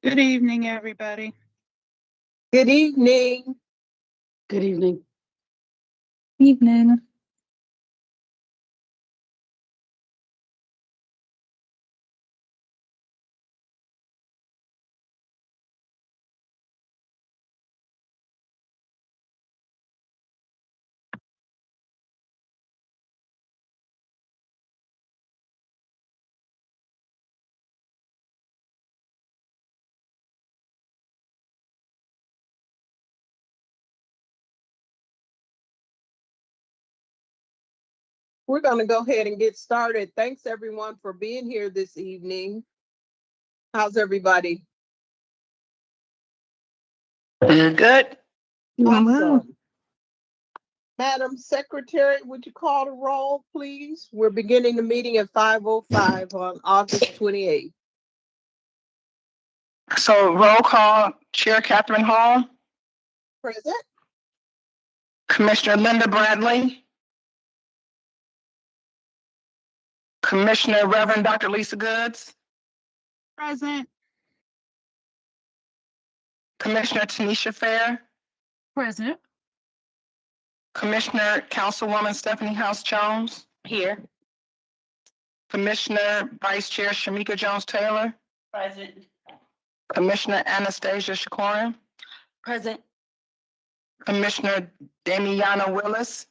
Good evening, everybody. Good evening. Good evening. Evening. We're going to go ahead and get started. Thanks everyone for being here this evening. How's everybody? Good. Awesome. Madam Secretary, would you call the roll, please? We're beginning the meeting at 5:05 on August 28th. So roll call, Chair Catherine Hall, Present. Commissioner Linda Bradley, Commissioner Reverend Dr. Lisa Goods, Present. Commissioner Tanisha Fair, Present. Commissioner Councilwoman Stephanie House Jones, here. Commissioner Vice Chair Shamika Jones Taylor, Present. Commissioner Anastasia Shakoran, Present. Commissioner Damiana Willis,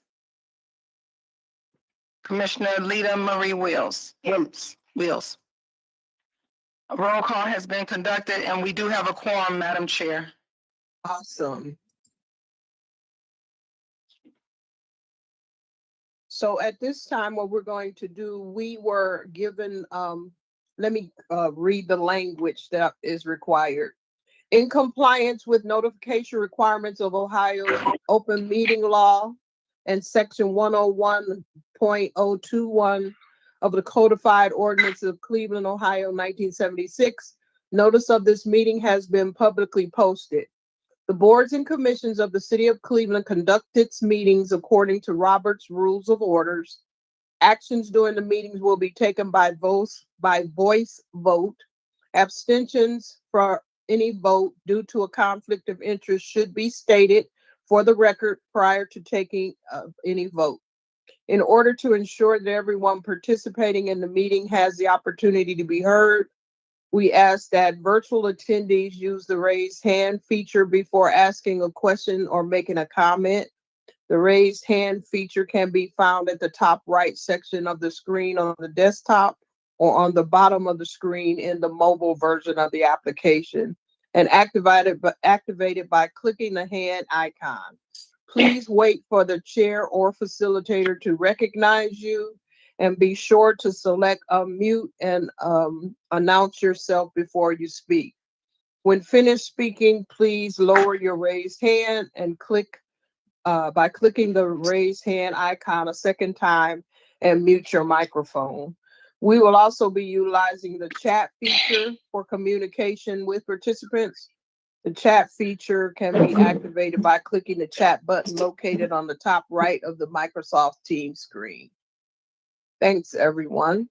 Commissioner Lita Marie Wills. A roll call has been conducted and we do have a quorum, Madam Chair. Awesome. So at this time, what we're going to do, we were given, let me read the language that is required. In compliance with notification requirements of Ohio's open meeting law and section 101.021 of the codified ordinance of Cleveland, Ohio, 1976, notice of this meeting has been publicly posted. The boards and commissions of the city of Cleveland conduct its meetings according to Robert's Rules of Orders. Actions during the meetings will be taken by voice vote. Abstentions for any vote due to a conflict of interest should be stated for the record prior to taking any vote. In order to ensure that everyone participating in the meeting has the opportunity to be heard, we ask that virtual attendees use the raised hand feature before asking a question or making a comment. The raised hand feature can be found at the top right section of the screen on the desktop or on the bottom of the screen in the mobile version of the application, and activated by clicking the hand icon. Please wait for the chair or facilitator to recognize you, and be sure to select unmute and announce yourself before you speak. When finished speaking, please lower your raised hand and click by clicking the raise hand icon a second time and mute your microphone. We will also be utilizing the chat feature for communication with participants. The chat feature can be activated by clicking the chat button located on the top right of the Microsoft Teams screen. Thanks, everyone.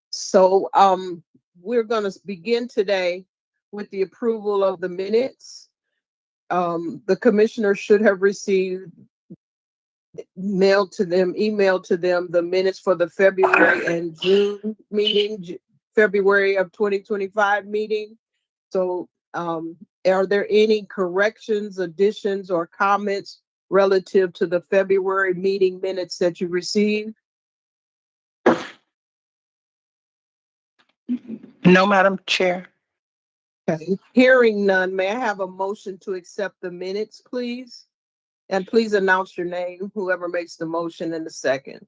So we're going to begin today with the approval of the minutes. The commissioners should have received emailed to them the minutes for the February and June meeting, February of 2025 meeting. So are there any corrections, additions, or comments relative to the February meeting minutes that you received? No, Madam Chair. Okay. Hearing none, may I have a motion to accept the minutes, please? And please announce your name, whoever makes the motion in the second.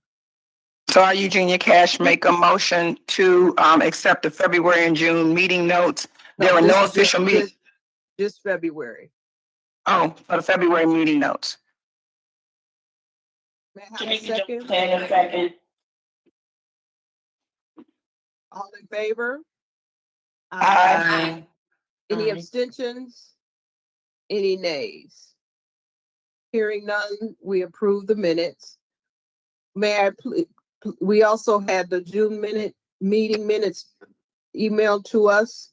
So I, Eugenia Cash, make a motion to accept the February and June meeting notes. There were no official meetings. Just February. Oh, for the February meeting notes. May I have a second? Second. All in favor? Aye. Any abstentions? Any nays? Hearing none, we approve the minutes. May I please, we also had the June meeting minutes emailed to us.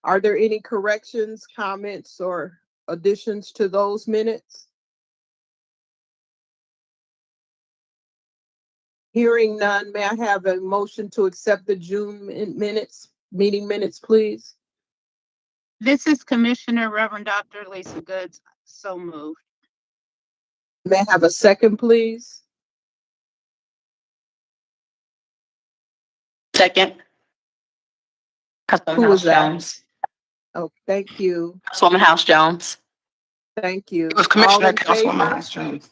Are there any corrections, comments, or additions to those minutes? Hearing none, may I have a motion to accept the June meeting minutes, please? This is Commissioner Reverend Dr. Lisa Goods. So moved. May I have a second, please? Second. Who was that? Oh, thank you. Councilwoman House Jones. Thank you. It was All Commissioner in Councilwoman favor? House Jones.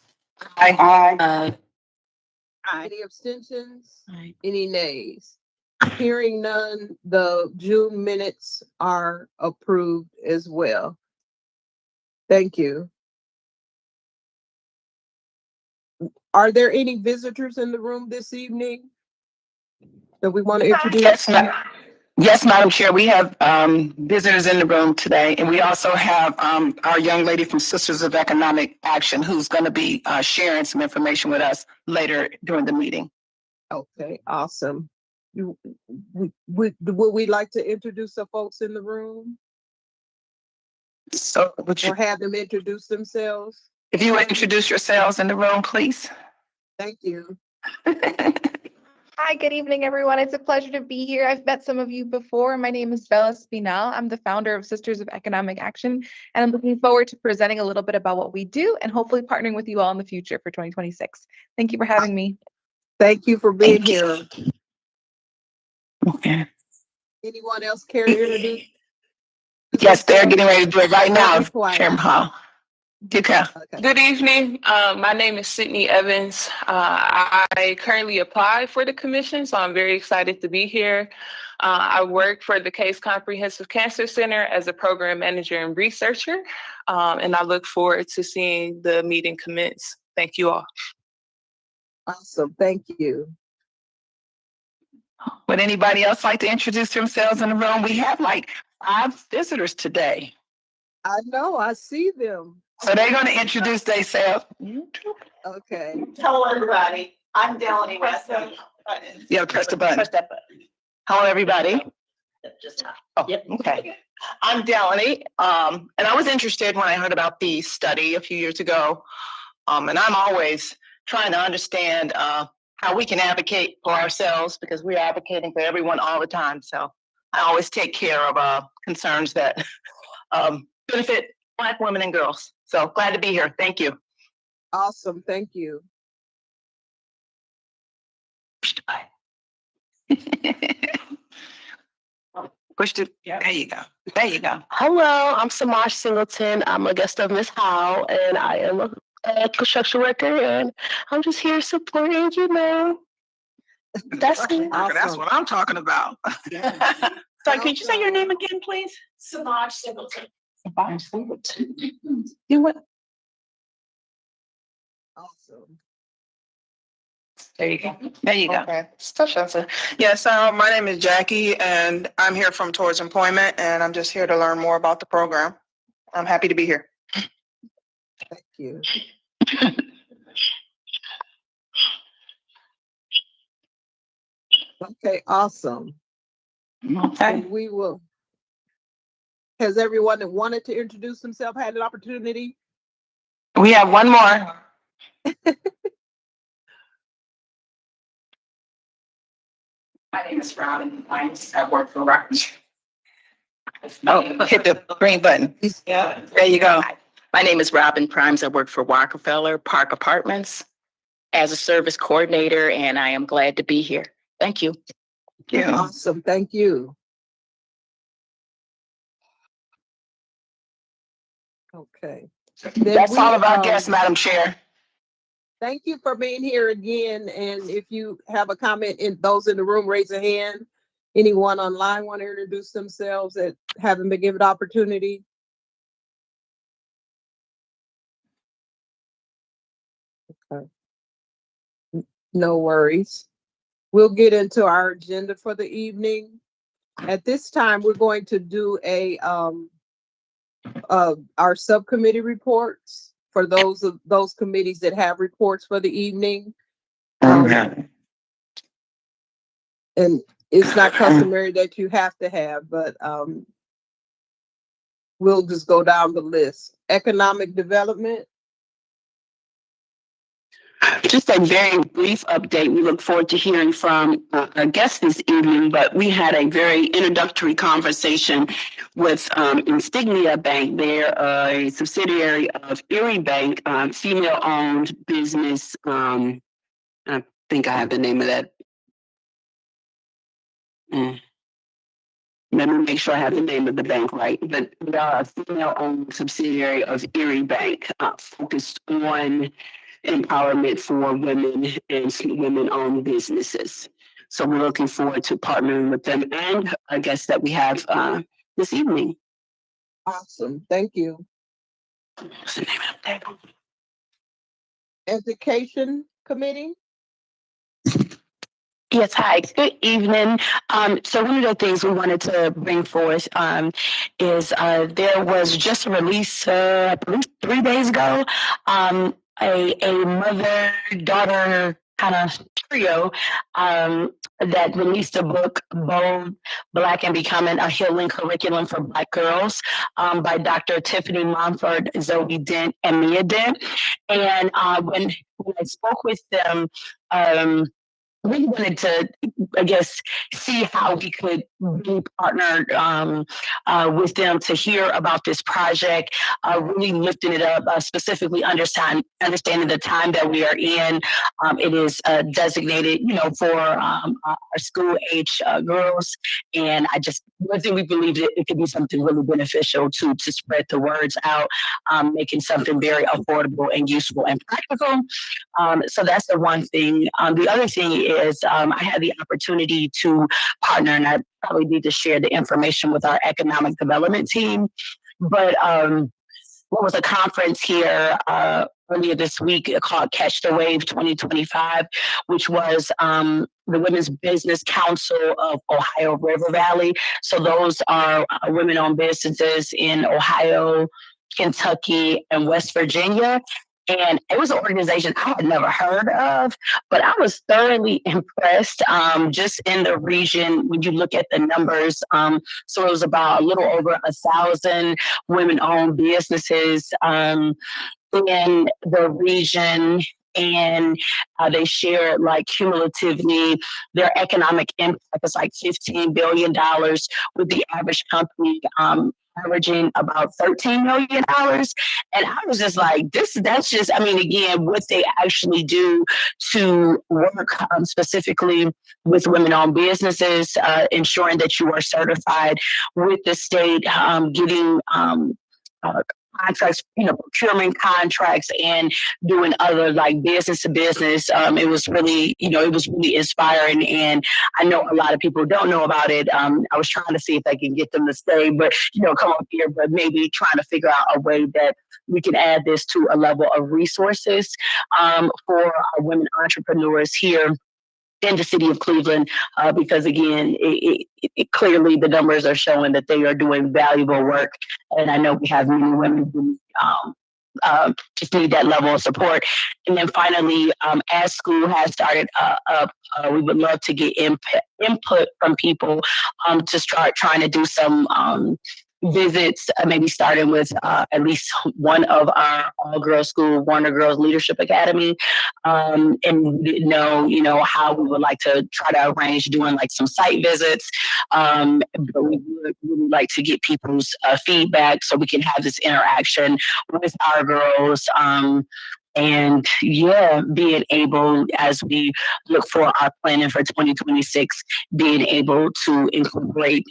Aye. Any abstentions? Aye. Any nays? Hearing none, the June minutes are approved as well. Thank you. Are there any visitors in the room this evening that we want to introduce? Yes, Madam Chair, we have visitors in the room today, and we also have our young lady from Sisters of Economic Action who's going to be sharing some information with us later during the meeting. Okay, awesome. Would we like to introduce the folks in the room So would or you, have them introduce themselves? if you would introduce yourselves in the room, please. Thank you. Hi, good evening, everyone. It's a pleasure to be here. I've met some of you before. My name is Bella Spinal. I'm the founder of Sisters of Economic Action, and I'm looking forward to presenting a little bit about what we do and hopefully partnering with you all in the future for 2026. Thank you for having me. Thank you for being Thank you. here. Okay. Anyone else care to introduce? Yes, they're getting ready to do it right now, Be quiet. Chairman Hall. Okay. Okay. Good evening. My name is Sydney Evans. I currently apply for the commission, so I'm very excited to be here. I work for the Case Comprehensive Cancer Center as a program manager and researcher, and I look forward to seeing the meeting commence. Thank you all. Awesome. Thank you. Would anybody else like to introduce themselves in the room? We have like 5 visitors today. I know, I see them. So they're going to introduce themselves. Okay. Hello, everybody. I'm Delaney West. Yeah, press the button. Press that button. Hello, everybody. Just now. Oh, Yep. okay. I'm Delaney. And I was interested when I heard about the study a few years ago. And I'm always trying to understand how we can advocate for ourselves because we're advocating for everyone all the time. So I always take care of concerns that benefit Black women and girls. So glad to be here. Thank you. Awesome. Thank you. Push it. There you go. There you go. Hello, I'm Samaj Singleton. I'm a guest of Miss Howe, and I am a construction worker, and I'm just here supporting, That's it. That's what I'm talking about. Sorry, could you say your name again, please? Samaj Singleton. You what? Awesome. There you go. There you go. Okay. Yes, my name is Jackie, and I'm here from Towards Employment, and I'm just here to learn more about the program. I'm happy to be here. Thank you. Okay, awesome. Okay. And we will. Has everyone that wanted to introduce themselves had an opportunity? We have one more. My name is Robin. I work for Rockers. Oh, hit the green button. Yeah, there you go. My name is Robin Primes. I work for Rockefeller Park Apartments as a service coordinator, and I am glad to be here. Thank you. Yeah. Awesome. Thank you. Okay. That's all of our guests, Madam Chair. Thank you for being here again. And if you have a comment in those in the room, raise a hand. Anyone online want to introduce themselves that haven't been given opportunity? Okay. No worries. We'll get into our agenda for the evening. At this time, we're going to do our subcommittee reports for those committees that have reports for the evening. And it's not customary that you have to have, but We'll just go down the list. Economic development. Just a very brief update. We look forward to hearing from our guest this evening, but we had a very introductory conversation with Insignia Bank. They're a subsidiary of Erie Bank, female-owned business. I think I have the name of that. Let me make sure I have the name of the bank right. But we are a female-owned subsidiary of Erie Bank, focused on empowerment for women and women-owned businesses. So we're looking forward to partnering with them and I guess that we have this evening. Awesome. Thank you. What's the name of that? Education committee. Yes, hi, good evening. So one of the things we wanted to bring forth is there was just a release, I believe 3 days ago, a mother-daughter kind of trio that released a book, Bold, Black and Becoming a Healing Curriculum for Black Girls by Dr. Tiffany Mumford, Zoe Dent, and Mia Dent. And when I spoke with them, we wanted to, I guess, see how we could be partnered with them to hear about this project, really lifting it up, specifically understanding the time that we are in. It is designated, for our school age girls. And one thing we believe that it could be something really beneficial to spread the words out, making something very affordable and useful and practical. So that's the one thing. The other thing is I had the opportunity to partner, and I probably need to share the information with our economic development team. But there was a conference here earlier this week called Catch the Wave 2025, which was the Women's Business Council of Ohio River Valley. So those are women-owned businesses in Ohio, Kentucky, and West Virginia. And it was an organization I had never heard of, but I was thoroughly impressed just in the region when you look at the numbers. So it was about a little over 1,000 women-owned businesses in the region. And they shared like cumulatively their economic impact is like $15 billion, with the average company averaging about $13 million. And I was just like, that's just, again, what they actually do to work specifically with women-owned businesses, ensuring that you are certified with the state, getting contracts, procurement contracts, and doing other like business to business. It was really, inspiring. And I know a lot of people don't know about it. I was trying to see if I can get them to stay, but come up here, but maybe trying to figure out a way that we can add this to a level of resources for our women entrepreneurs here in the city of Cleveland, because again, it clearly the numbers are showing that they are doing valuable work, and I know we have many women who just need that level of support. And then finally, as school has started up, we would love to get input from people to start trying to do some visits, maybe starting with at least one of our all-girls school, Warner Girls Leadership Academy, and know how we would like to try to arrange doing like some site visits. But we would really like to get people's feedback so we can have this interaction with our girls. And being able, as we look for our planning for 2026, being able to incorporate,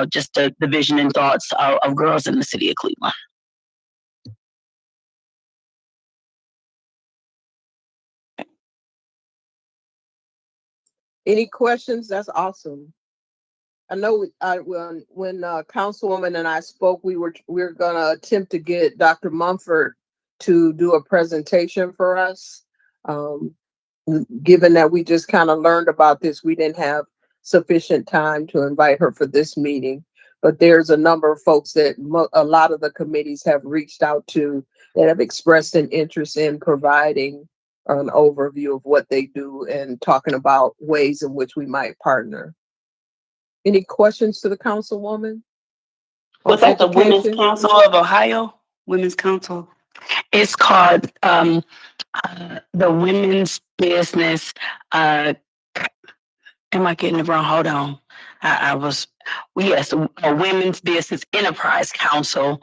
just the vision and thoughts of girls in the city of Cleveland. Any questions? That's awesome. I know when Councilwoman and I spoke, we were going to attempt to get Dr. Mumford to do a presentation for us. Given that we just kind of learned about this, we didn't have sufficient time to invite her for this meeting. But there's a number of folks that a lot of the committees have reached out to that have expressed an interest in providing an overview of what they do and talking about ways in which we might partner. Any questions to the Councilwoman? on Was that the Women's education. Council of Ohio? Women's Council? It's called the Women's Business. Am I getting it wrong? Hold on. I was, well, yes, a Women's Business Enterprise Council,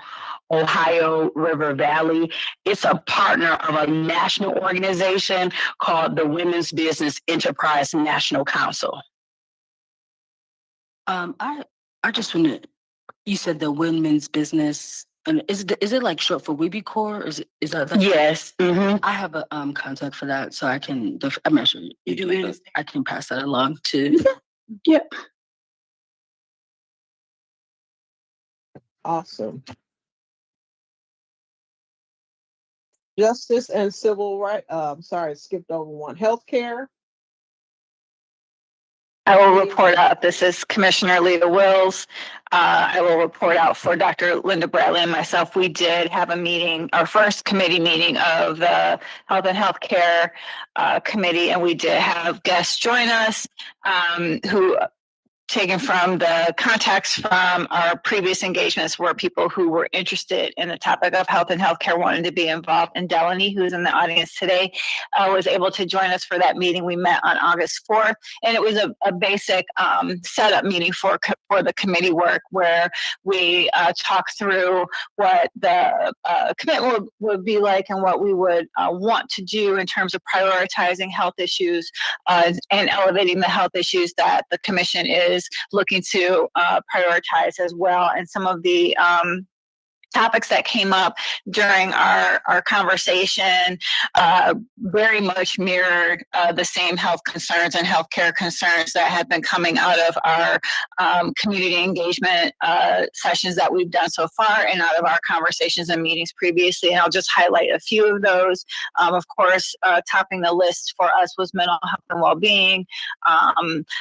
Ohio River Valley. It's a partner of a national organization called the Women's Business Enterprise National Council. I just want to. You said the women's business, and is it like short for Weeby Core? Is that like, Yes. I have a contact for that, so I can. I'm not sure you do it, but I can pass that along to. Yep. Awesome. Justice and civil right, sorry, skipped over one. Healthcare. I will report out. This is Commissioner Lita Wills. I will report out for Dr. Linda Bradley and myself. We did have a meeting, our first committee meeting of the Health and Healthcare Committee, and we did have guests join us who taken from the contacts from our previous engagements were people who were interested in the topic of health and healthcare, wanted to be involved. And Delaney, who's in the audience today, was able to join us for that meeting. We met on August 4th, and it was a basic setup meeting for the committee work where we talked through what the commitment would be like and what we would want to do in terms of prioritizing health issues and elevating the health issues that the commission is looking to prioritize as well. And some of the topics that came up during our conversation very much mirrored the same health concerns and healthcare concerns that have been coming out of our community engagement sessions that we've done so far and out of our conversations and meetings previously. And I'll just highlight a few of those. Of course, topping the list for us was mental health and well-being,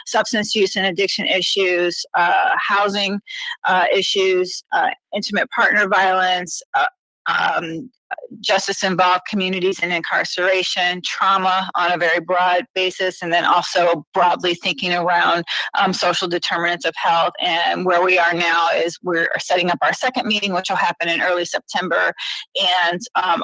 substance use and addiction issues, housing issues, intimate partner violence, justice-involved communities and incarceration, trauma on a very broad basis, and then also broadly thinking around social determinants of health. And where we are now is we're setting up our second meeting, which will happen in early September, and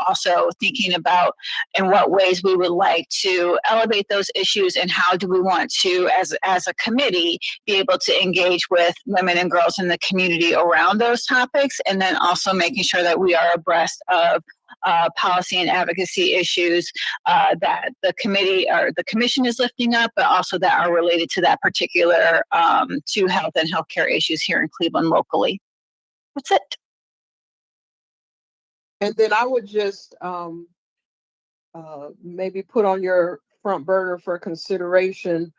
also thinking about in what ways we would like to elevate those issues and how do we want to, as a committee, be able to engage with women and girls in the community around those topics, and then also making sure that we are abreast of policy and advocacy issues that the committee or the commission is lifting up, but also that are related to that particular to health and healthcare issues here in Cleveland locally. That's it. And then I would just maybe put on your front burner for consideration.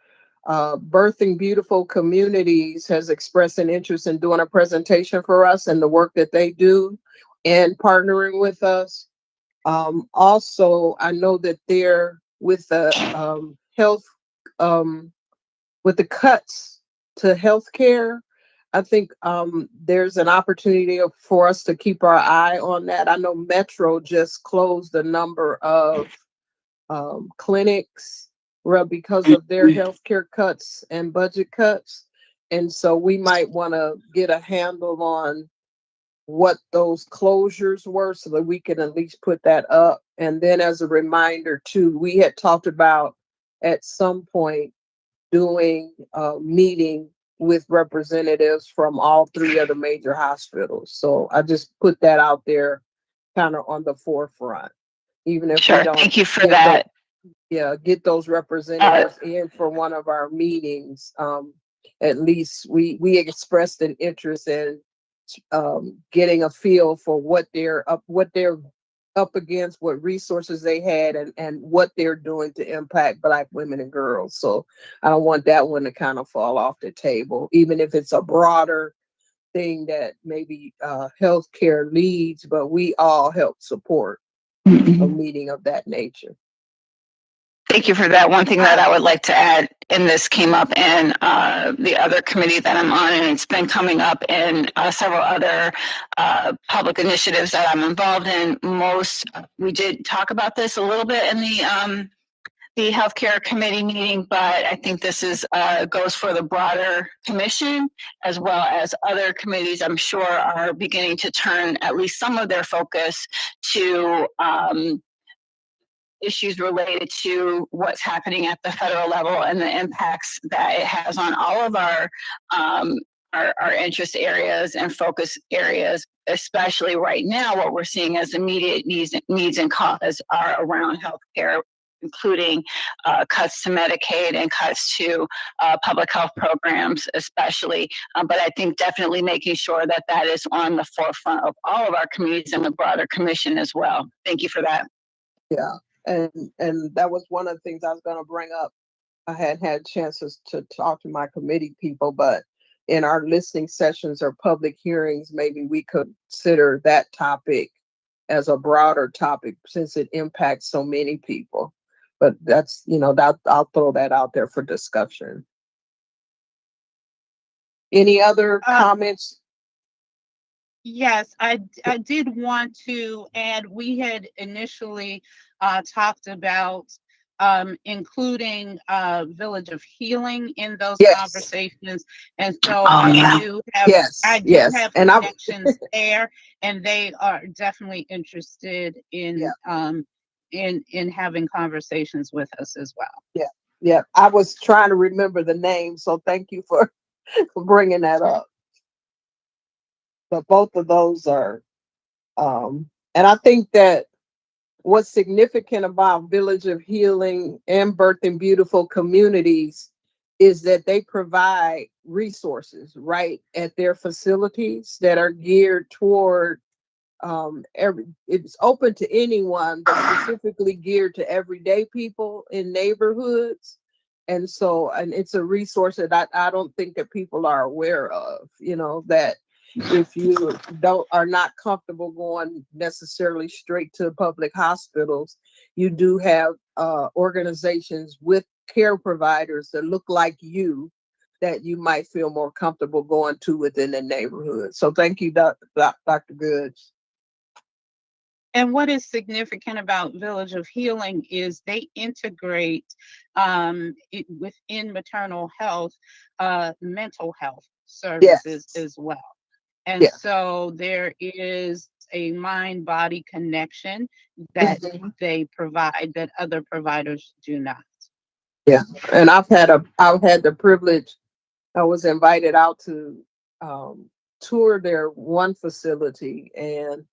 Birthing Beautiful Communities has expressed an interest in doing a presentation for us and the work that they do and partnering with us. Also, I know that they're with the health, with the cuts to healthcare. I think there's an opportunity for us to keep our eye on that. I know Metro just closed a number of clinics because of their healthcare cuts and budget cuts. And so we might want to get a handle on what those closures were so that we can at least put that up. And then as a reminder too, we had talked about at some point doing a meeting with representatives from all three of the major hospitals. So I just put that out there kind of on the forefront. Even if we don't. Thank you for that. Get those representatives in for one of our meetings. At least we expressed an interest in getting a feel for what they're up against, what resources they had, and what they're doing to impact Black women and girls. So I don't want that one to kind of fall off the table, even if it's a broader thing that maybe healthcare leads, but we all help support a meeting of that nature. Thank you for that. One thing that I would like to add, and this came up in the other committee that I'm on, and it's been coming up in several other public initiatives that I'm involved in. We did talk about this a little bit in the healthcare committee meeting, but I think this is goes for the broader commission as well as other committees. I'm sure are beginning to turn at least some of their focus to issues related to what's happening at the federal level and the impacts that it has on all of our interest areas and focus areas, especially right now. What we're seeing as immediate needs and causes are around healthcare, including cuts to Medicaid and cuts to public health programs, especially. But I think definitely making sure that that is on the forefront of all of our committees and the broader commission as well. Thank you for that. Yeah, and that was one of the things I was going to bring up. I had had chances to talk to my committee people, but in our listening sessions or public hearings, maybe we could consider that topic as a broader topic since it impacts so many people. But that's, that I'll throw that out there for discussion. Any other comments? Yes, I did want to add, we had initially talked about including Village of Healing in those Yes. conversations. And so Oh, I yeah. do have Yes. And connections there, and they are definitely interested in having conversations with us as well. Yeah. I was trying to remember the name, so thank you for bringing that up. But both of those are, and I think that what's significant about Village of Healing and Birthing Beautiful Communities is that they provide resources right at their facilities that are geared toward it's open to anyone, but specifically geared to everyday people in neighborhoods. And so, and it's a resource that I don't think that people are aware of, that if you are not comfortable going necessarily straight to public hospitals, you do have organizations with care providers that look like you that you might feel more comfortable going to within the neighborhood. So thank you, Dr. Goods. And what is significant about Village of Healing is they integrate within maternal health, mental health services as well. And so there is a mind-body connection that they provide that other providers do not. Yeah, and I've had the privilege. I was invited out to tour their one facility, and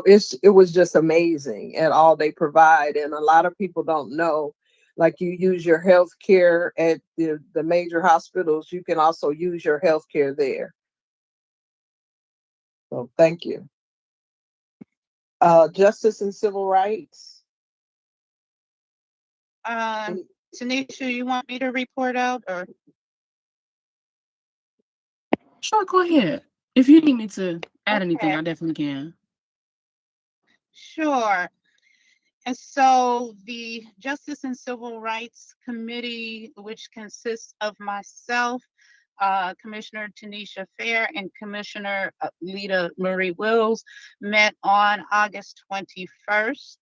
it was just amazing at all they provide. And a lot of people don't know, like you use your health care at the major hospitals, you can also use your health care there. So thank you. Justice and Civil Rights. Tanisha, you want me to report out or? Sure, go ahead. If you need me to add anything, I definitely can. Sure. And so the Justice and Civil Rights Committee, which consists of myself, Commissioner Tanisha Fair, and Commissioner Lita Marie Wills, met on August 21st.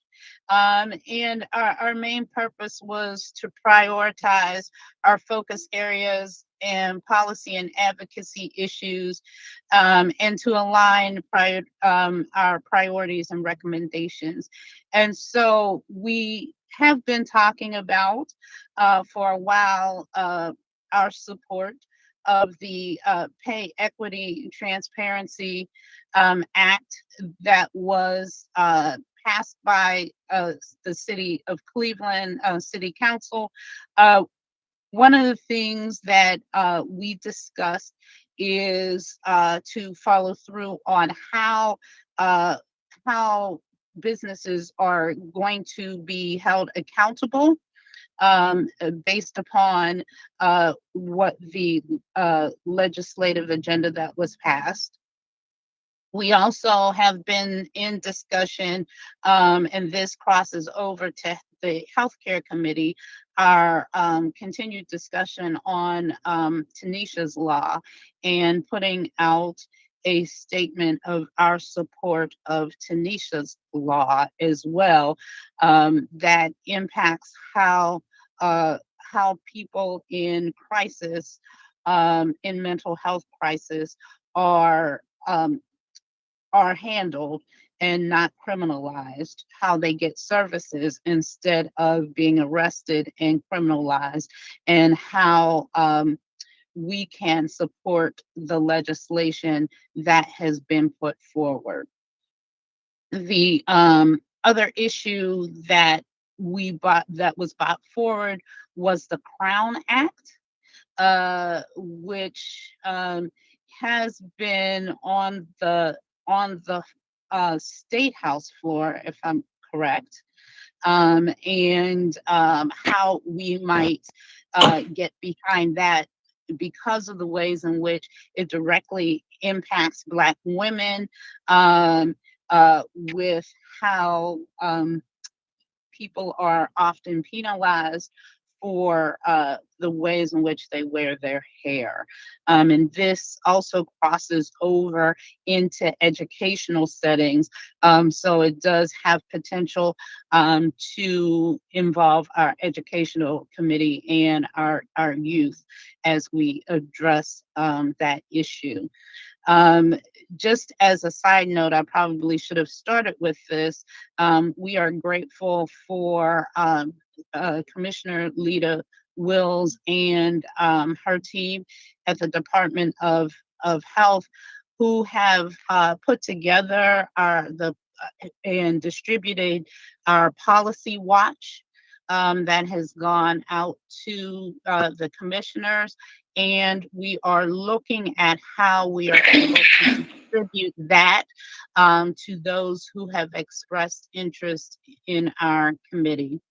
And our main purpose was to prioritize our focus areas and policy and advocacy issues, and to align our priorities and recommendations. And so we have been talking about for a while our support of the Pay Equity Transparency Act that was passed by the City of Cleveland City Council. One of the things that we discussed is to follow through on how businesses are going to be held accountable based upon what the legislative agenda that was passed. We also have been in discussion, and this crosses over to the Healthcare Committee, our continued discussion on Tanisha's Law and putting out a statement of our support of Tanisha's Law as well, that impacts how how people in crisis, in mental health crisis, are handled and not criminalized, how they get services instead of being arrested and criminalized, and how we can support the legislation that has been put forward. The other issue that was brought forward was the Crown Act, which has been on the State House floor, if I'm correct, and how we might get behind that because of the ways in which it directly impacts Black women, with how people are often penalized for the ways in which they wear their hair. And this also crosses over into educational settings. So it does have potential to involve our educational committee and our youth as we address that issue. Just as a side note, I probably should have started with this. We are grateful for Commissioner Lita Wills and her team at the Department of Health, who have put together and distributed our policy watch that has gone out to the commissioners, and we are looking at how we are able to distribute that to those who have expressed interest in our committee.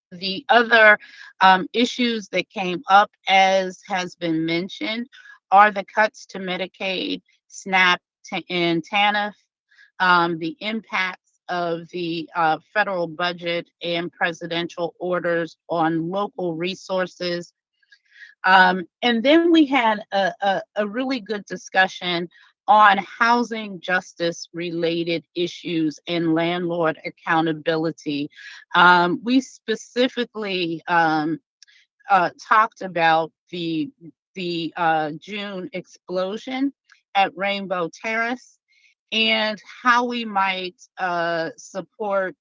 The other issues that came up, as has been mentioned, are the cuts to Medicaid, SNAP, and TANF, the impacts of the federal budget and presidential orders on local resources. And then we had a really good discussion on housing justice related issues and landlord accountability. We specifically talked about the June explosion at Rainbow Terrace and how we might support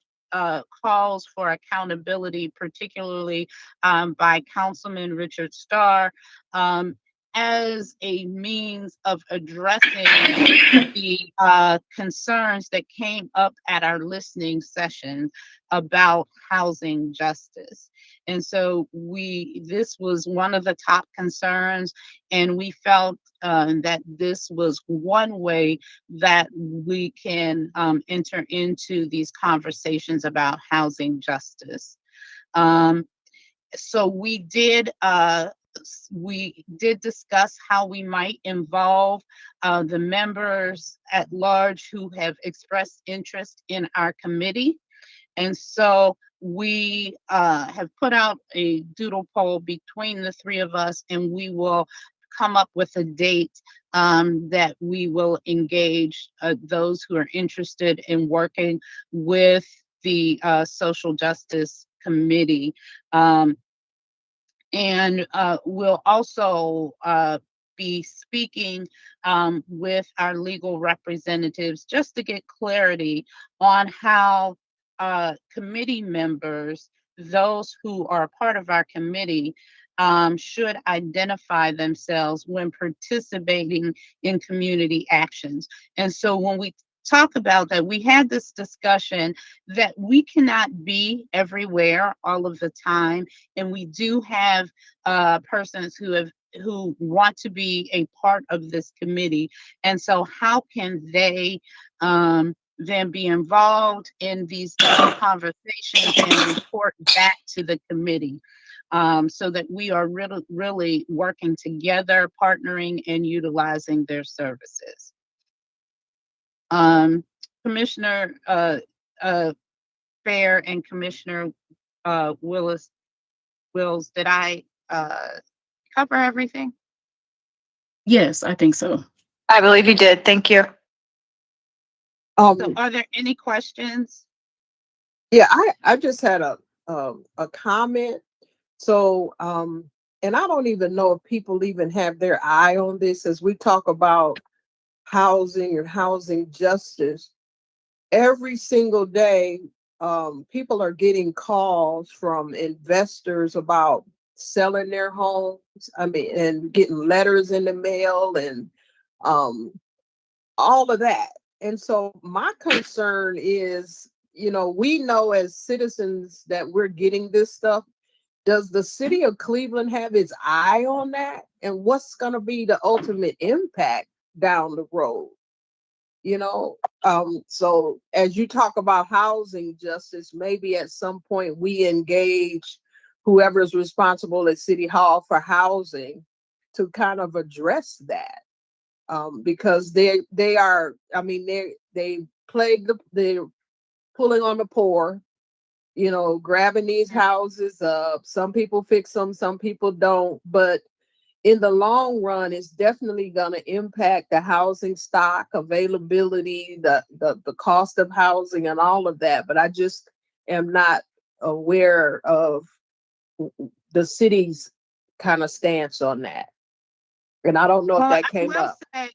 calls for accountability, particularly by Councilman Richard Starr, as a means of addressing the concerns that came up at our listening session about housing justice. And so this was one of the top concerns, and we felt that this was one way that we can enter into these conversations about housing justice. So we did discuss how we might involve the members at large who have expressed interest in our committee. And so we have put out a doodle poll between the three of us, and we will come up with a date that we will engage those who are interested in working with the Social Justice Committee. And we'll also be speaking with our legal representatives just to get clarity on how committee members, those who are part of our committee, should identify themselves when participating in community actions. And so when we talk about that, we had this discussion that we cannot be everywhere all of the time, and we do have persons who want to be a part of this committee. And so how can they then be involved in these conversations and report back to the committee, so that we are really working together, partnering and utilizing their services. Commissioner Fair and Commissioner Wills, did I cover everything? Yes, I think so. I believe you did. Thank you. So are there any questions? Yeah, I just had a comment. So, and I don't even know if people even have their eye on this as we talk about housing and housing justice. Every single day, people are getting calls from investors about selling their homes. I mean, and getting letters in the mail and um, all of that. And so my concern is, we know as citizens that we're getting this stuff. Does the city of Cleveland have its eye on that? And what's going to be the ultimate impact down the road? So as you talk about housing justice, maybe at some point we engage whoever's responsible at City Hall for housing to kind of address that. Because they are, I mean, they plague they're pulling on the poor, grabbing these houses up. Some people fix them, some people don't. But in the long run, it's definitely going to impact the housing stock availability, the cost of housing, and all of that. But I just am not aware of the city's kind of stance on that, and I don't know if Well, that I came will up. say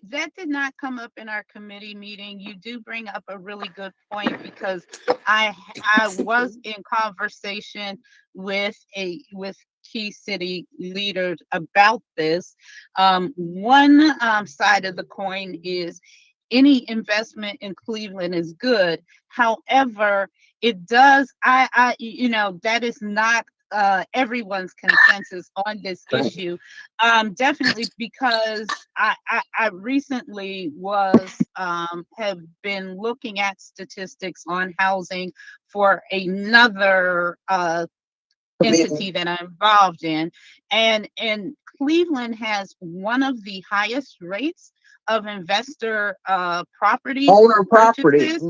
that did not come up in our committee meeting. You do bring up a really good point because I was in conversation with key city leaders about this. One side of the coin is any investment in Cleveland is good. However, it does, that is not everyone's consensus on this issue. Definitely because I recently have been looking at statistics on housing for another entity that I'm involved in, and Cleveland has one of the highest rates of investor property Owner property. purchases,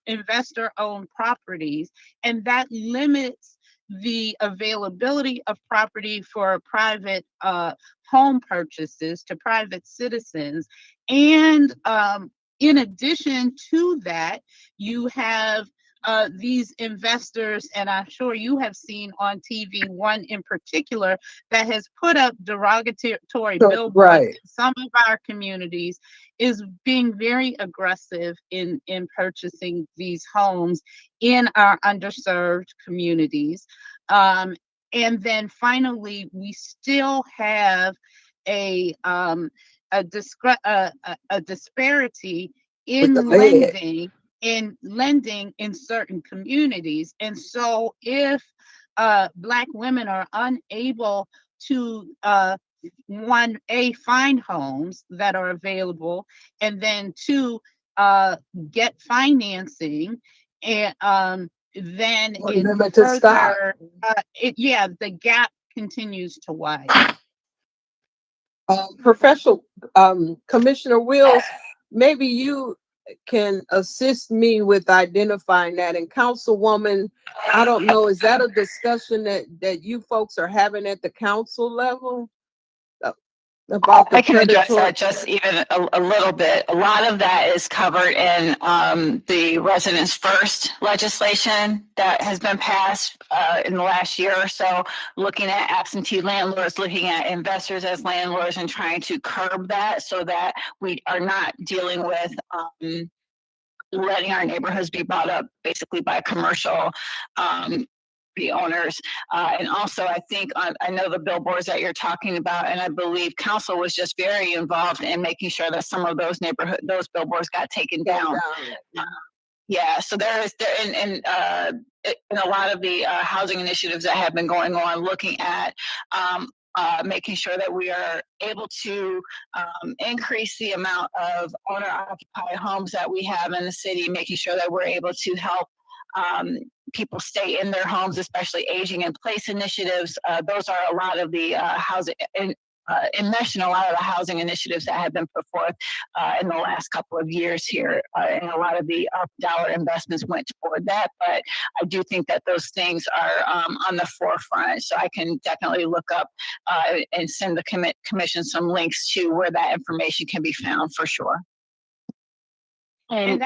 investor owned properties, and that limits the availability of property for private home purchases to private citizens. And in addition to that, you have these investors, and I'm sure you have seen on TV one in particular that has put up derogatory billboards Right. in some of our communities, is being very aggressive in purchasing these homes in our underserved communities. And then finally, we still have a disparity With the in lead. lending in certain communities. And so if Black women are unable to find homes that are available, and then two, get financing, and then Or it limited stock. further the gap continues to widen. Professional Commissioner Wills, maybe you can assist me with identifying that. And Councilwoman, I don't know, is that a discussion that you folks are having at the council level about the I can address predatory? that just even a little bit. A lot of that is covered in the Residents First legislation that has been passed in the last year or so, looking at absentee landlords, looking at investors as landlords, and trying to curb that so that we are not dealing with letting our neighborhoods be bought up basically by commercial the owners. And also, I think I know the billboards that you're talking about, and I believe council was just very involved in making sure that some of those billboards got taken down. Yeah, so in a lot of the housing initiatives that have been going on, looking at making sure that we are able to increase the amount of owner-occupied homes that we have in the city, making sure that we're able to help people stay in their homes, especially aging in place initiatives. Those are a lot of the housing enmesh in a lot of the housing initiatives that have been put forth in the last couple of years here. And a lot of the dollar investments went toward that. But I do think that those things are on the forefront. So I can definitely look up and send the commission some links to where that information can be found for sure. And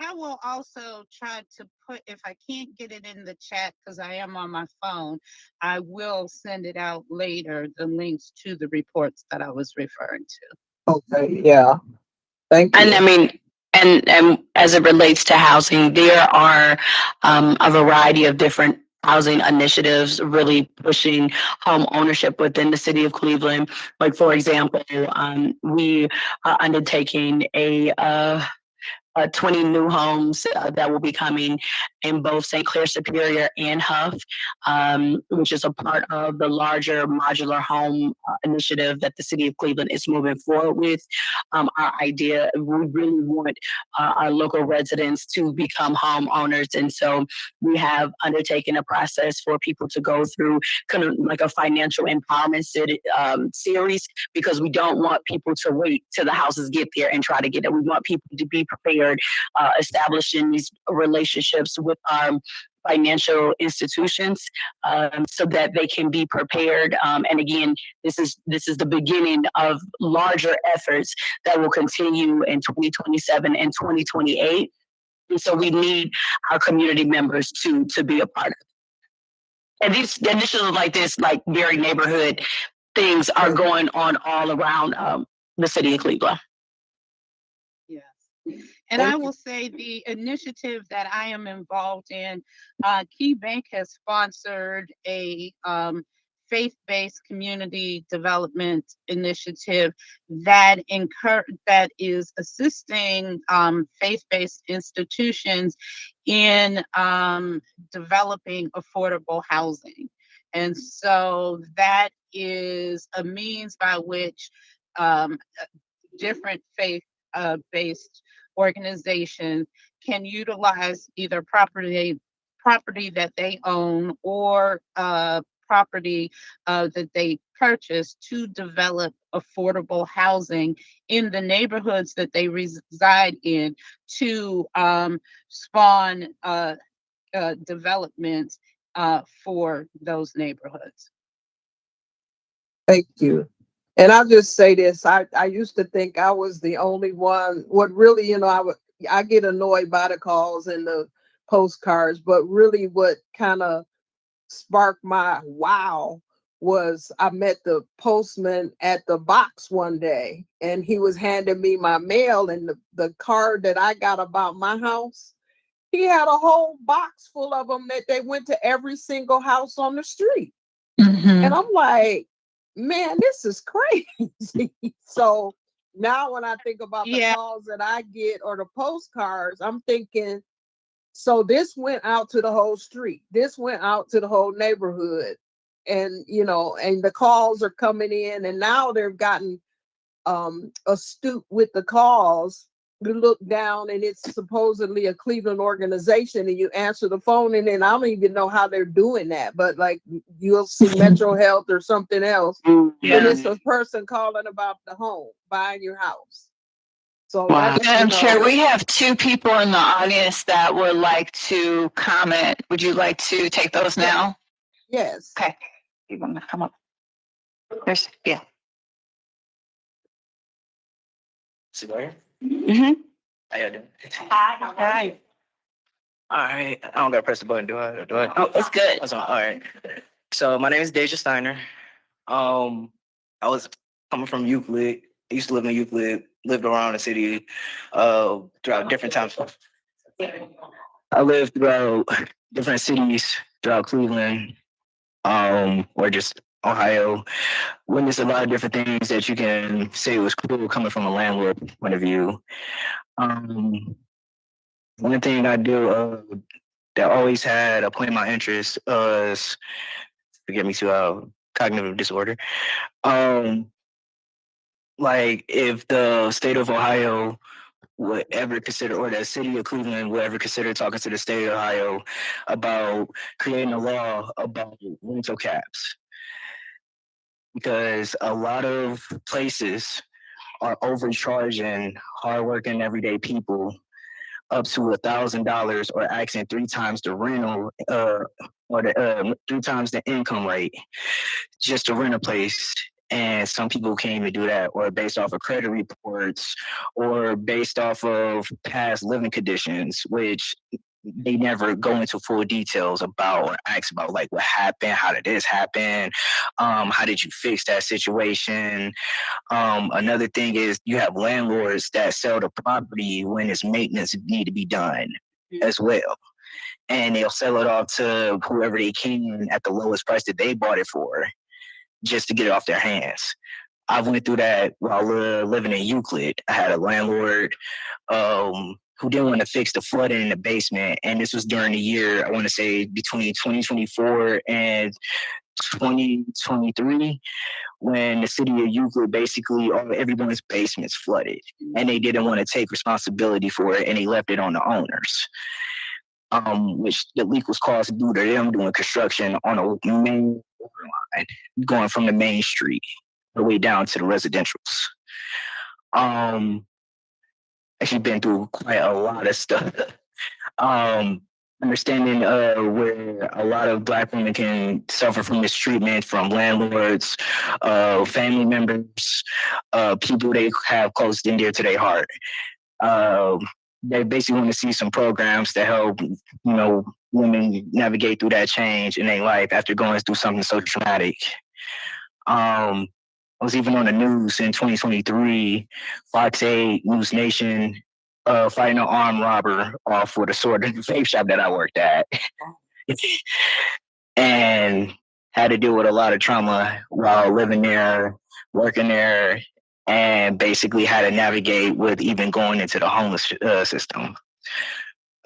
I will also try to put, if I can't get it in the chat because I am on my phone, I will send it out later, the links to the reports that I was referring to. Okay, yeah. Thank And I you. mean, and as it relates to housing, there are a variety of different housing initiatives really pushing home ownership within the city of Cleveland. Like, for example, we are undertaking a 20 new homes that will be coming in both St. Clair Superior and Huff, which is a part of the larger modular home initiative that the city of Cleveland is moving forward with. Our idea, we really want our local residents to become homeowners. And so we have undertaken a process for people to go through kind of like a financial empowerment series, because we don't want people to wait till the houses get there and try to get it. We want people to be prepared, establishing these relationships with our financial institutions, so that they can be prepared. And again, this is the beginning of larger efforts that will continue in 2027 and 2028. And so we need our community members to be a part of it. And these initiatives like this, like very neighborhood things, are going on all around the city of Cleveland. Yes. And I will say the initiative that I am involved in, Key Bank has sponsored a faith-based community development initiative that is assisting faith-based institutions in developing affordable housing. And so that is a means by which different faith-based organizations can utilize either property that they own or property that they purchase to develop affordable housing in the neighborhoods that they reside in, to spawn development for those neighborhoods. Thank you. And I'll just say this, I used to think I was the only one. What really, I get annoyed by the calls and the postcards, but really what kind of sparked my wow was I met the postman at the box one day, and he was handing me my mail, and the card that I got about my house, he had a whole box full of them that they went to every single house on the street. And I'm like, man, this is crazy. So now when I think about the calls that I get or the postcards, I'm thinking, so this went out to the whole street. This went out to the whole neighborhood. And, and the calls are coming in, and now they've gotten astute with the calls. You look down and it's supposedly a Cleveland organization, and you answer the phone, and then I don't even know how they're doing that, but like you'll see Metro Health or something else, and it's a person calling about the home, buying your house. So Madam Chair, we have two people in the audience that would like to comment. Would you like to take those now? Yes. Okay. You want to come up? There's, yeah. See where? Mm-hmm. How y'all doing? Hi. All right. I don't gotta press the button, do I? Oh, it's good. All right. So my name is Deja Steiner. I was coming from Euclid. I used to live in Euclid, lived around the city throughout different times. I lived throughout different cities throughout Cleveland, or just Ohio. Witnessed a lot of different things that you can say was cool coming from a landlord point of view. One thing I do that always had a point of my interest was, forget me too, cognitive disorder. Like if the state of Ohio would ever consider, or the city of Cleveland would ever consider talking to the state of Ohio about creating a law about rental caps. Because a lot of places are overcharging hardworking everyday people up to $1,000, or asking 3 times the rental, or 3 times the income rate just to rent a place. And some people can't even do that, or based off of credit reports, or based off of past living conditions, which they never go into full details about or ask about, like, what happened, how did this happen, how did you fix that situation. Another thing is you have landlords that sell the property when its maintenance need to be done as well. And they'll sell it off to whoever they can at the lowest price that they bought it for, just to get it off their hands. I went through that while living in Euclid. I had a landlord who didn't want to fix the flooding in the basement. And this was during the year, I want to say between 2024 and 2023, when the city of Euclid basically everyone's basements flooded. And they didn't want to take responsibility for it, and they left it on the owners. Which the leak was caused due to them doing construction on a main line, going from the main street all the way down to the residentials. Actually been through quite a lot of stuff. Understanding where a lot of Black women can suffer from mistreatment from landlords, family members, people they have close and dear to their heart. They basically want to see some programs to help, women navigate through that change in their life after going through something so traumatic. I was even on the news in 2023, Fox 8, News Nation, fighting an armed robber off with a sword in the vape shop that I worked at. And had to deal with a lot of trauma while living there, working there, and basically had to navigate with even going into the homeless system.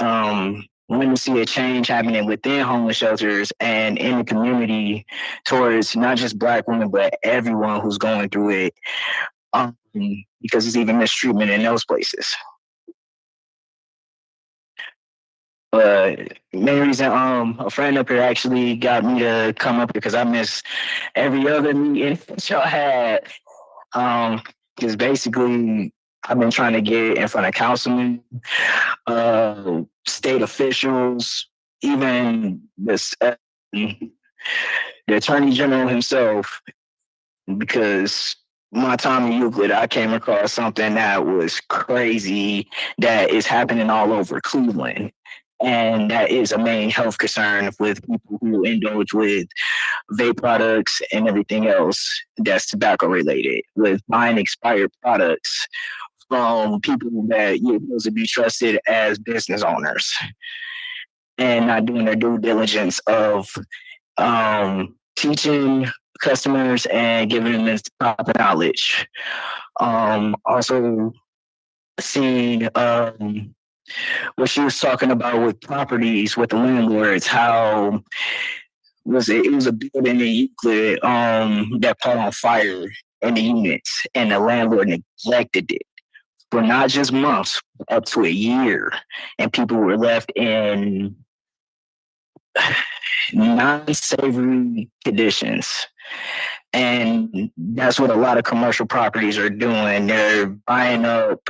Wanting to see a change happening within homeless shelters and in the community towards not just Black women, but everyone who's going through it, because there's even mistreatment in those places. But main reason, a friend up here actually got me to come up here because I missed every other meeting that y'all had. Because basically, I've been trying to get in front of councilmen, state officials, even the attorney general himself, because my time in Euclid, I came across something that was crazy that is happening all over Cleveland. And that is a main health concern with people who indulge with vape products and everything else that's tobacco related, with buying expired products from people that you're supposed to be trusted as business owners and not doing their due diligence of teaching customers and giving them this proper knowledge. Also seeing what she was talking about with properties with the landlords, how it was a building in Euclid that caught on fire in the units, and the landlord neglected it for not just months, up to a year, and people were left in non-savory conditions. And that's what a lot of commercial properties are doing. They're buying up,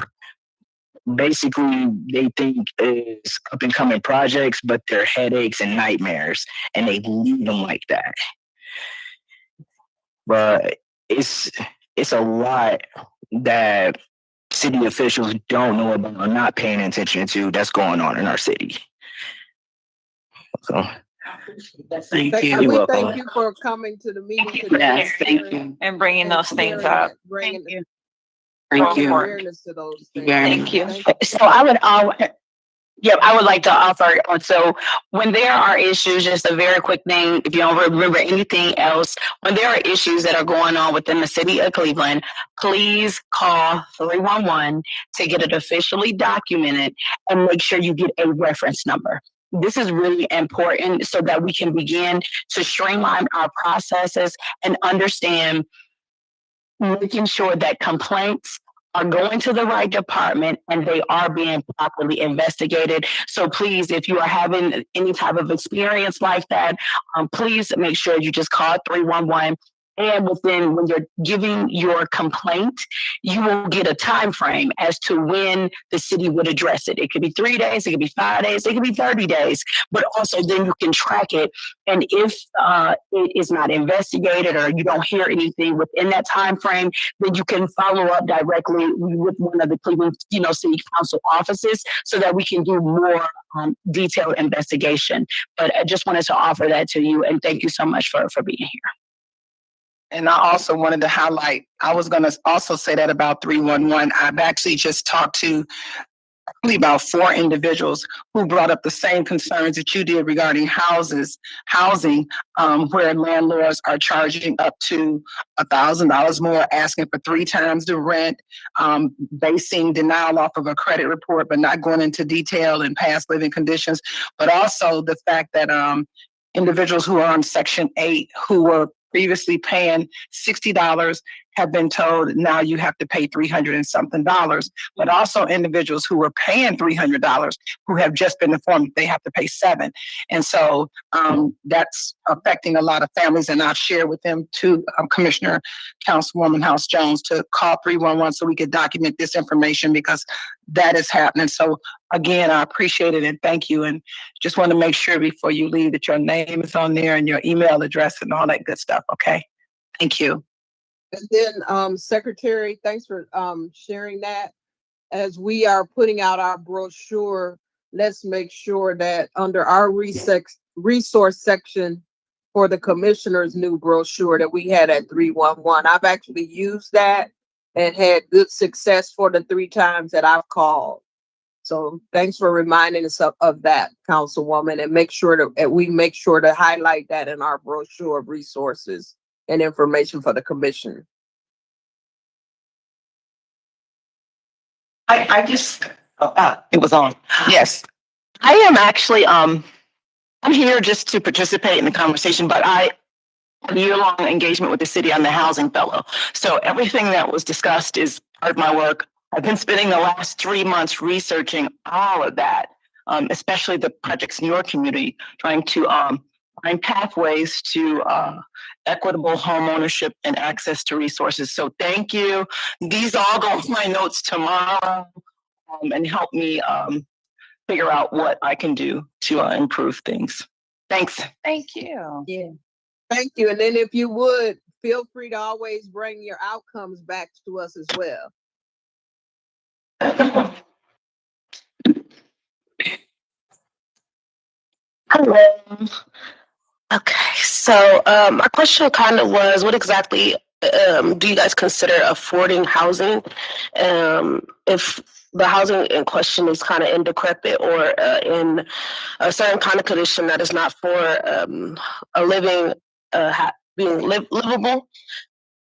basically they think is up and coming projects, but they're headaches and nightmares, and they leave them like that. But it's a lot that city officials don't know about or not paying attention to that's going on in our city. So thank you. We You're thank welcome. you for coming to the meeting today. Yes, thank you. And bringing those things up. Bringing Thank you. Thank you. awareness to those things. Thank you. So I would like to offer. So when there are issues, just a very quick thing, if you don't remember anything else, when there are issues that are going on within the city of Cleveland, please call 311 to get it officially documented and make sure you get a reference number. This is really important so that we can begin to streamline our processes and understand making sure that complaints are going to the right department and they are being properly investigated. So please, if you are having any type of experience like that, please make sure you just call 311 And within, when you're giving your complaint, you will get a time frame as to when the city would address it. It could be 3 days, it could be 5 days, it could be 30 days, but also then you can track it. And if it is not investigated or you don't hear anything within that time frame, then you can follow up directly with one of the Cleveland, City Council offices so that we can do more detailed investigation. But I just wanted to offer that to you, and thank you so much for being here. And I also wanted to highlight, I was going to also say that about 311. I've actually just talked to probably about 4 individuals who brought up the same concerns that you did regarding housing, where landlords are charging up to $1,000 more, asking for 3 times the rent, basing denial off of a credit report, but not going into detail and past living conditions. But also the fact that individuals who are on Section 8 who were previously paying $60 have been told now you have to pay $300 and something, but also individuals who were paying $300 who have just been informed they have to pay $7. And so that's affecting a lot of families. And I've shared with them to Commissioner Councilwoman House Jones to call 311 so we could document this information because that is happening. So again, I appreciate it and thank you. And just want to make sure before you leave that your name is on there and your email address and all that good stuff. Okay. Thank you. And then, Secretary, thanks for sharing that. As we are putting out our brochure, let's make sure that under our resource section for the commissioner's new brochure that we had at 311, I've actually used that and had good success for the 3 times that I've called. So thanks for reminding us of that, Councilwoman, and make sure that we make sure to highlight that in our brochure of resources and information for the commission. I just, it was on. Yes. I am actually, I'm here just to participate in the conversation, but I have a year-long engagement with the city. I'm the housing fellow. So everything that was discussed is part of my work. I've been spending the last 3 months researching all of that, especially the projects in your community, trying to find pathways to equitable home ownership and access to resources. So thank you. These all go in my notes tomorrow and help me figure out what I can do to improve things. Thanks. Thank you. Yeah. Thank you. And then if you would, feel free to always bring your outcomes back to us as well. Hello. Okay, so my question kind of was, what exactly do you guys consider affording housing? If the housing in question is kind of in decrepit or in a certain kind of condition that is not for a living, being livable.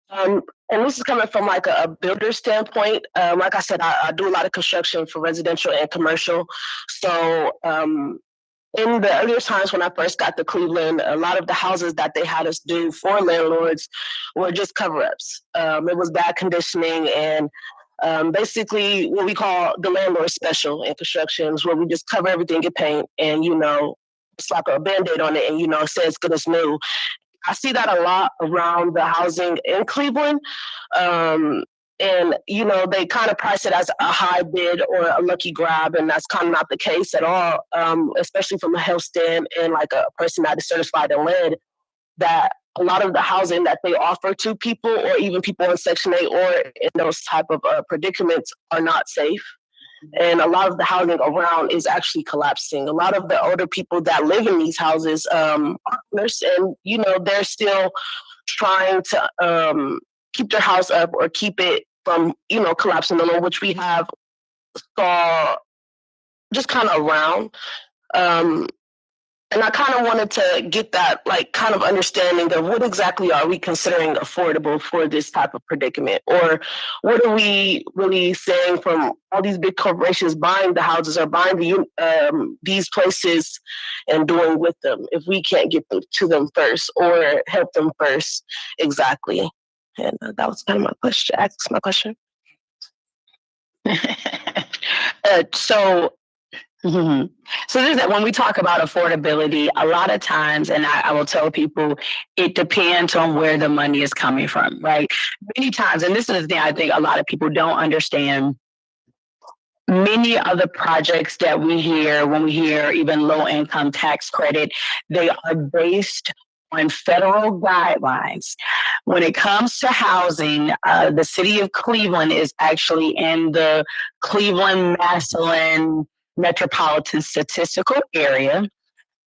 And this is coming from like a builder standpoint. Like I said, I do a lot of construction for residential and commercial. So in the earlier times when I first got to Cleveland, a lot of the houses that they had us do for landlords were just cover-ups. It was bad conditioning and basically what we call the landlord special in constructions, where we just cover everything in paint and, slap a Band-Aid on it and, it says good as new. I see that a lot around the housing in Cleveland. And, they kind of price it as a high bid or a lucky grab, and that's kind of not the case at all, especially from a health stand and like a person that is certified in lead, that a lot of the housing that they offer to people or even people in Section 8 or in those type of predicaments are not safe. And a lot of the housing around is actually collapsing. A lot of the older people that live in these houses are homeless and, they're still trying to keep their house up or keep it from, collapsing alone, which we have saw just kind of around. And I kind of wanted to get that, like, kind of understanding of what exactly are we considering affordable for this type of predicament? Or what are we really saying from all these big corporations buying the houses or buying these places and doing with them if we can't get them to them first or help them first? Exactly. And that was kind of my question. So Mhm. So there's that when we talk about affordability, a lot of times, and I will tell people, it depends on where the money is coming from, right? Many times, and this is the thing I think a lot of people don't understand. Many of the projects that we hear, when we hear even low income tax credit, they are based on federal guidelines. When it comes to housing, the city of Cleveland is actually in the Cleveland Massillon Metropolitan Statistical Area.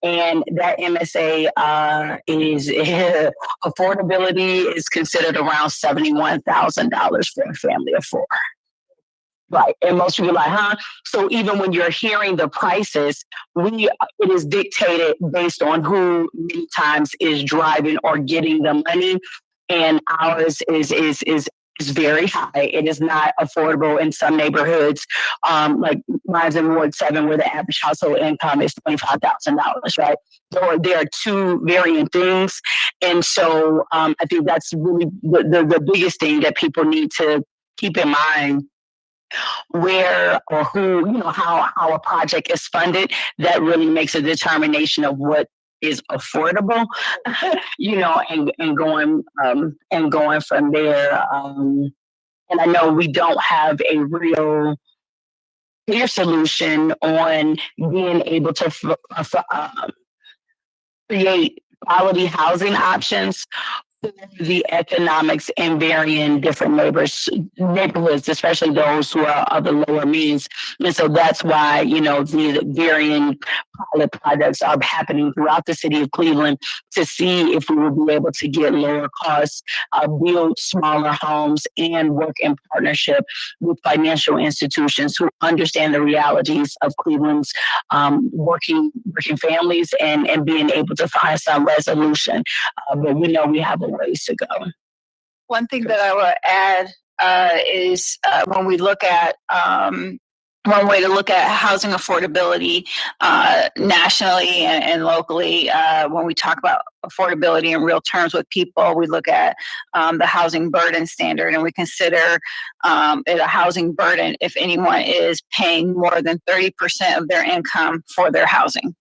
And that MSA is affordability is considered around $71,000 for a family of four. Right. And most people are like, huh? So even when you're hearing the prices, it is dictated based on who many times is driving or getting the money. And ours is very high. It is not affordable in some neighborhoods. Like mine's in Ward 7, where the average household income is $25,000, right? So there are two varying things. And so I think that's really the biggest thing that people need to keep in mind, where or who, how a project is funded. That really makes a determination of what is affordable, and going from there. And I know we don't have a real clear solution on being able to create quality housing options for the economics in varying different neighborhoods, especially those who are of the lower means. And so that's why, the varying pilot projects are happening throughout the city of Cleveland to see if we will be able to get lower costs, build smaller homes, and work in partnership with financial institutions who understand the realities of Cleveland's working families, and being able to find some resolution. But we know we have a ways to go. One thing that I will add is when we look at one way to look at housing affordability nationally and locally, when we talk about affordability in real terms with people, we look at the housing burden standard, and we consider it a housing burden if anyone is paying more than 30% of their income for their housing.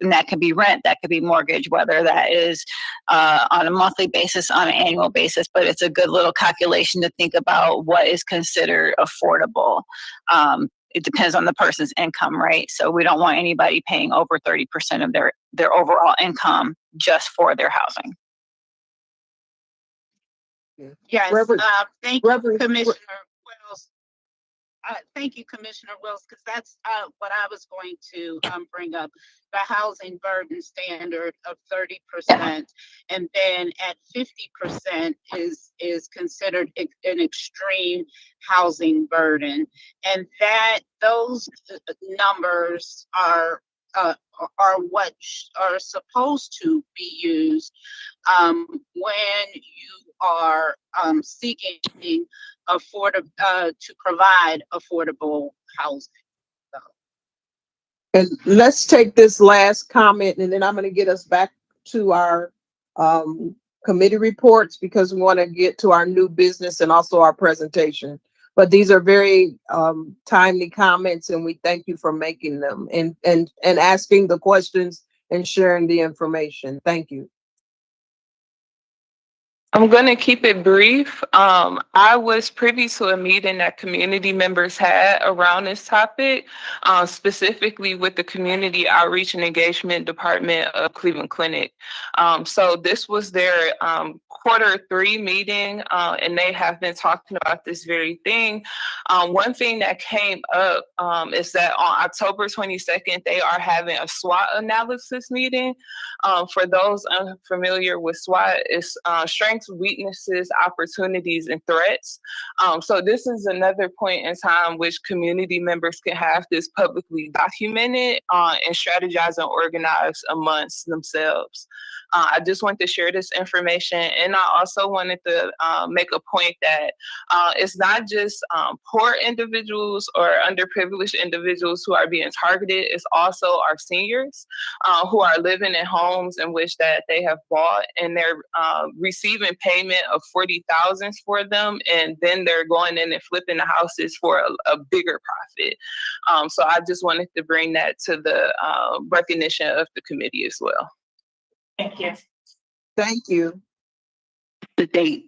And that could be rent, that could be mortgage, whether that is on a monthly basis, on an annual basis. But it's a good little calculation to think about what is considered affordable. It depends on the person's income, right? So we don't want anybody paying over 30% of their overall income just for their housing. Yes, thank you, Commissioner Wells. Thank you, Commissioner Wills, because that's what I was going to bring up. The housing burden standard of 30%, and then at 50% is considered an extreme housing burden, and that those numbers are what are supposed to be used when you are seeking to provide affordable housing. So. And let's take this last comment, and then I'm going to get us back to our committee reports, because we want to get to our new business and also our presentation. But these are very timely comments, and we thank you for making them and asking the questions and sharing the information. Thank you. I'm going to keep it brief. I was privy to a meeting that community members had around this topic, specifically with the Community Outreach and Engagement Department of Cleveland Clinic. So this was their Q3 meeting, and they have been talking about this very thing. One thing that came up is that on October 22nd, they are having a SWOT analysis meeting. For those unfamiliar with SWOT, it's strengths, weaknesses, opportunities, and threats. So this is another point in time which community members can have this publicly documented and strategize and organize amongst themselves. I just want to share this information, and I also wanted to make a point that it's not just poor individuals or underprivileged individuals who are being targeted. It's also our seniors who are living in homes in which that they have bought, and they're receiving upfront payment of $40,000 for them, and then they're going in and flipping the houses for a bigger profit. So I just wanted to bring that to the recognition of the committee as well. Thank you. Thank you. The date.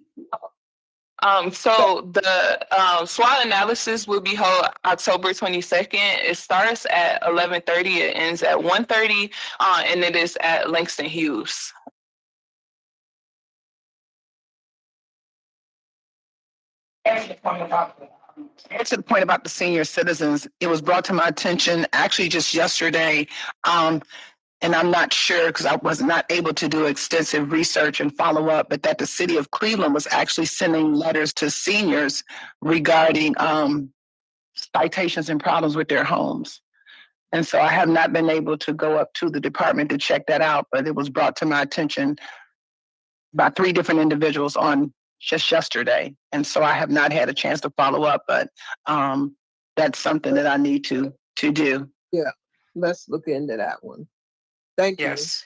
So the SWOT analysis will be held October 22nd. It starts at 11:30. It ends at 1:30, and it is at Langston Hughes. To the point about the senior citizens, it was brought to my attention actually just yesterday. And I'm not sure because I was not able to do extensive research and follow up, but that the city of Cleveland was actually sending letters to seniors regarding citations and problems with their homes. And so I have not been able to go up to the department to check that out, but it was brought to my attention by 3 different individuals on just yesterday. And so I have not had a chance to follow up, but that's something that I need to do. Yeah, let's look into that one. Thank you. Yes.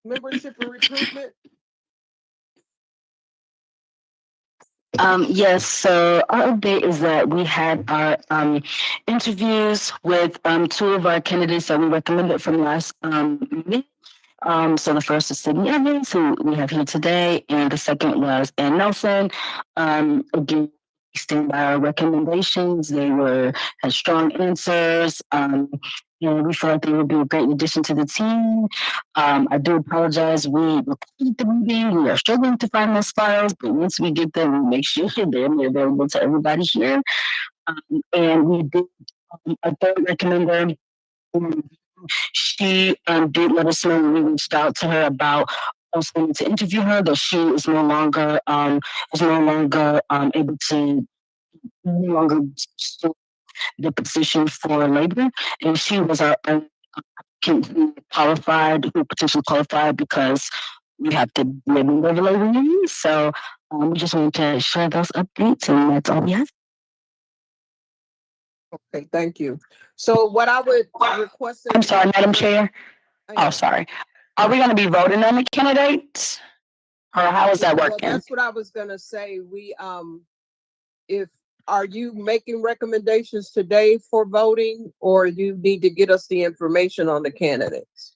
Membership and recruitment. Yes, so our update is that we had our interviews with 2 of our candidates that we recommended from last meeting. So the first is Sydney Evans, who we have here today, and the second was Ann Nelson. Again, we stand by our recommendations. They had strong answers. And we feel like they would be a great addition to the team. I do apologize. We recorded the meeting. We are struggling to find those files, but once we get them, we make sure they're available to everybody here. And we did a third recommender. She did let us know when we reached out to her about us wanting to interview her, that she is no longer able to no longer the position for labor, and she was our own potentially qualified because we have to be able to labor union. So we just wanted to share those updates, and that's all we have. Okay, thank you. So what I would request. I'm sorry, Madam Chair. Oh, sorry. Are we going to be voting on the candidates, or how is that working? Well, that's what I was going to say. Are you making recommendations today for voting, or you need to get us the information on the candidates?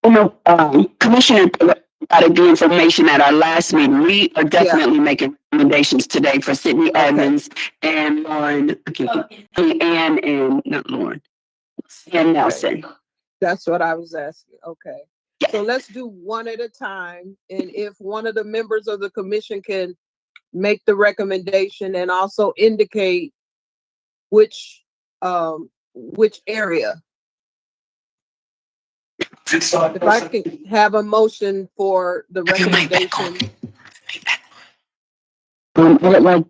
Commissioner provided the information at our last meeting. We are definitely making recommendations today for Sydney Evans and Lauren, and not Lauren, and Nelson. That's what I was asking. Okay. So let's do one at a time. And if one of the members of the commission can make the recommendation and also indicate which area. If I can have a motion for the recommendation. I would like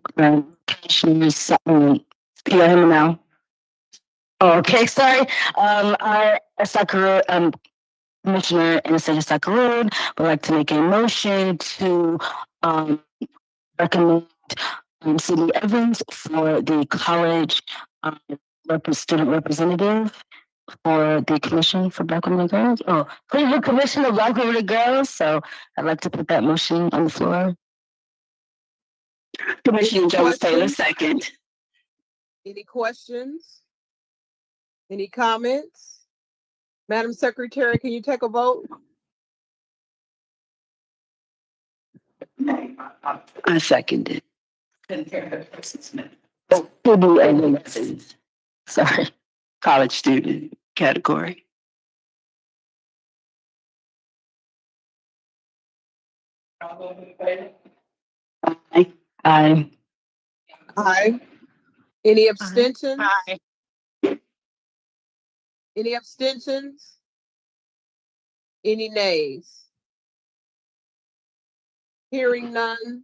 Commissioners, can you hear me now? Okay, sorry. Our Sakura, Commissioner Anastasia Sakharov would like to make a motion to recommend Sydney Evans for the college student representative for the Commission for Black Women and Girls. Oh, Cleveland Commission of Black Women and Girls. So I'd like to put that motion on the floor. Commissioner Jones Taylor, second. Any questions? Any comments? Madam Secretary, can you take a vote? I second it. Sorry, college student category. Aye. Aye. Any abstentions? Aye. Any abstentions? Any nays? Hearing none,